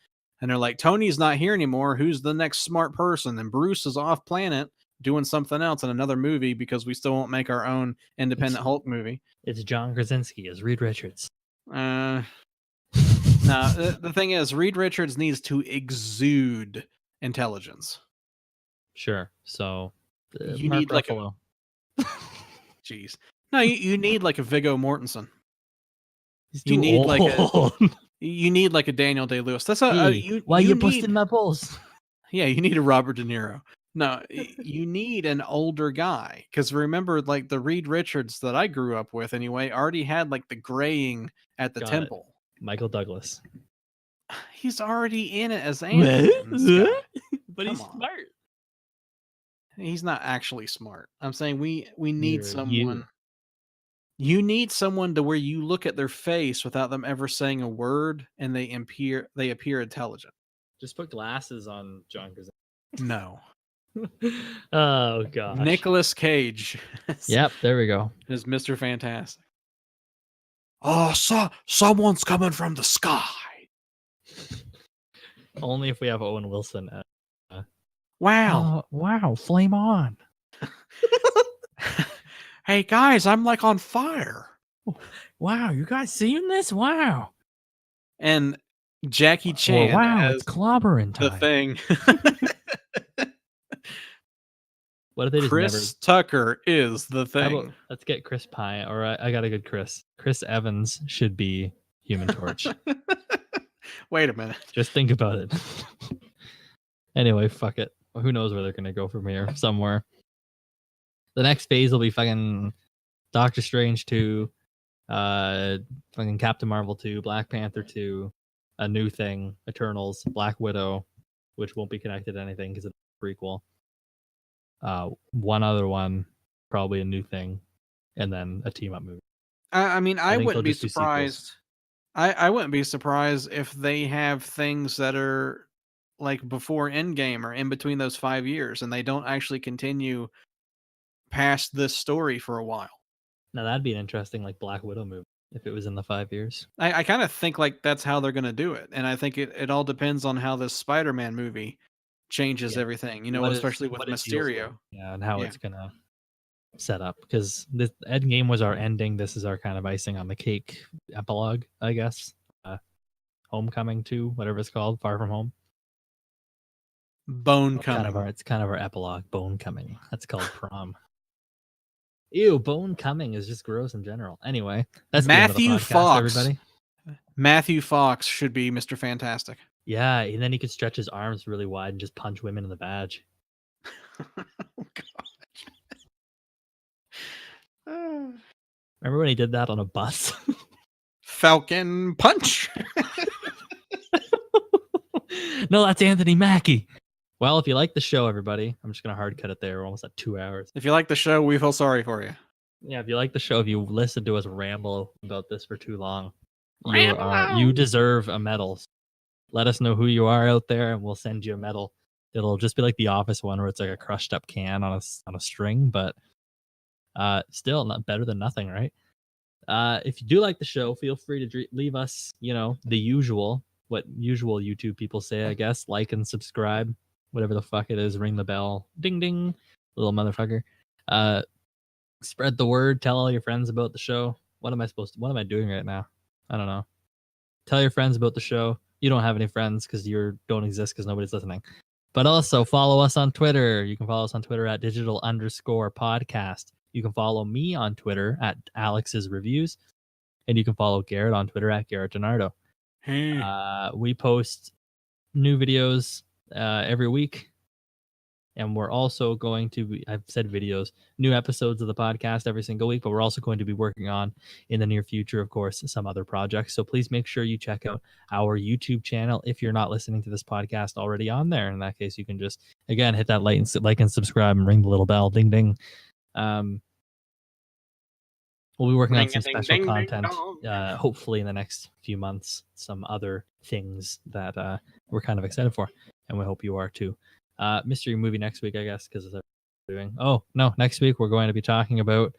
And they're like, Tony's not here anymore. Who's the next smart person? And Bruce is off planet doing something else in another movie because we still won't make our own independent Hulk movie. It's John Krasinski as Reed Richards. No, the thing is, Reed Richards needs to exude intelligence. Sure. So You Mark need like Ruffalo. Jeez. No, you need like a Viggo Mortensen. He's You too need like old. You need like a Daniel Day-Lewis. That's Why you need, busting my balls? Yeah, you need a Robert De Niro. No, you need an older guy because remember, like the Reed Richards that I grew up with anyway, already had like the graying at the Got it. temple. Michael Douglas. He's already in it as Anakin. Scott. But he's Come on. smart. He's not actually smart. I'm saying we need Neither someone. You need someone to where you look at their face without them ever saying a word, and they appear intelligent. Just put glasses on John Krasinski. No. Oh gosh. Nicolas Cage. Yep, there we go. Is Mr. Fantastic. Oh, someone's coming from the sky. Only if we have Owen Wilson. Wow. Wow, flame on. Hey guys, I'm like on fire. Wow, you guys seeing this? Wow. And Jackie Chan wow, as it's clobbering the time. thing. What if they just Chris Tucker is the thing. Let's get Chris Pine, or I got a good Chris. Chris Evans should be Human Torch. Wait a minute. Just think about it. Anyway, fuck it. Who knows where they're gonna go from here? Somewhere. The next phase will be fucking Doctor Strange 2, fucking Captain Marvel 2, Black Panther 2, a new thing, Eternals, Black Widow, which won't be connected to anything because it's a prequel. One other one, probably a new thing, and then a team up movie. I mean, I think wouldn't they'll be just do surprised. I wouldn't be surprised if they have things that are like before Endgame or in between those 5 years, and they don't actually continue past this story for a while. Now that'd be an interesting like Black Widow movie if it was in the 5 years. I kind of think like that's how they're going to do it, and I think it all depends on how this Spider-Man movie changes everything. You know, especially with Mysterio. Yeah, and how it's gonna set up because this Endgame was our ending. This is our kind of icing on the cake epilogue, I guess. Homecoming 2, whatever it's called, Far From Home. Bone Coming. It's kind of our epilogue. Bone Coming. That's called Prom. Ew, Bone Coming is just gross in general. Anyway, that's Matthew Fox. Everybody. Matthew Fox should be Mr. Fantastic. Yeah, and then he could stretch his arms really wide and just punch women in the badge. Oh, gosh. Remember when he did that on a bus? Falcon Punch. No, that's Anthony Mackie. Well, if you like the show, everybody, I'm just going to hard cut it there. We're almost at 2 hours. If you like the show, we feel sorry for you. Yeah, if you like the show, if you listen to us ramble about this for too long, you deserve a medal. Let us know who you are out there, and we'll send you a medal. It'll just be like the Office one, where it's like a crushed up can on a string, but still not better than nothing, right? If you do like the show, feel free to leave us, the usual, what usual YouTube people say, I guess. Like and subscribe, whatever the fuck it is. Ring the bell, ding ding, little motherfucker. Spread the word. Tell all your friends about the show. What am I doing right now? I don't know. Tell your friends about the show. You don't have any friends because you don't exist because nobody's listening. But also follow us on Twitter. You can follow us on Twitter at digital_podcast. You can follow me on Twitter at Alex's Reviews. And you can follow Garrett on Twitter at Garrett Donardo. We post new videos every week. And we're also going to be, I've said videos, new episodes of the podcast every single week, but we're also going to be working on, in the near future, of course, some other projects. So please make sure you check out our YouTube channel if you're not listening to this podcast already on there. In that case, you can just, again, hit that like and subscribe and ring the little bell, ding, ding. We'll be working on some special content, hopefully in the next few months, some other things that we're kind of excited for, and we hope you are too. Mystery movie next week, I guess, because doing. Oh no, next week we're going to be talking about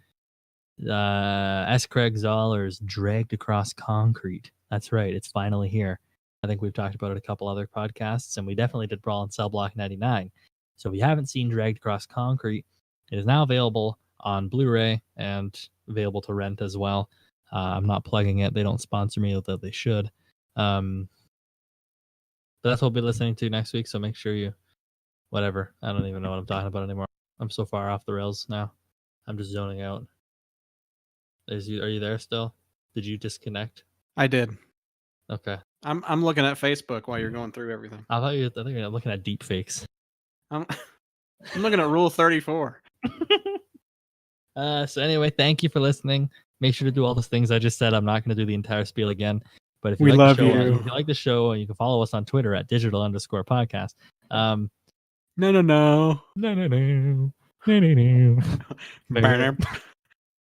S. Craig Zahler's Dragged Across Concrete. That's right, it's finally here. I think we've talked about it a couple other podcasts, and we definitely did Brawl in Cell Block 99. So if you haven't seen Dragged Across Concrete, it is now available on Blu-ray and available to rent as well. I'm not plugging it. They don't sponsor me, although they should. But that's what we'll be listening to next week, so make sure you... Whatever. I don't even know what I'm talking about anymore. I'm so far off the rails now. I'm just zoning out. Are you there still? Did you disconnect? I did. Okay. I'm looking at Facebook while you're going through everything. I think you're looking at deep fakes. I'm looking at Rule 34. So anyway, thank you for listening. Make sure to do all those things I just said. I'm not going to do the entire spiel again. But if you like the show, if you like the show, you can follow us on Twitter at digital_podcast. No. No.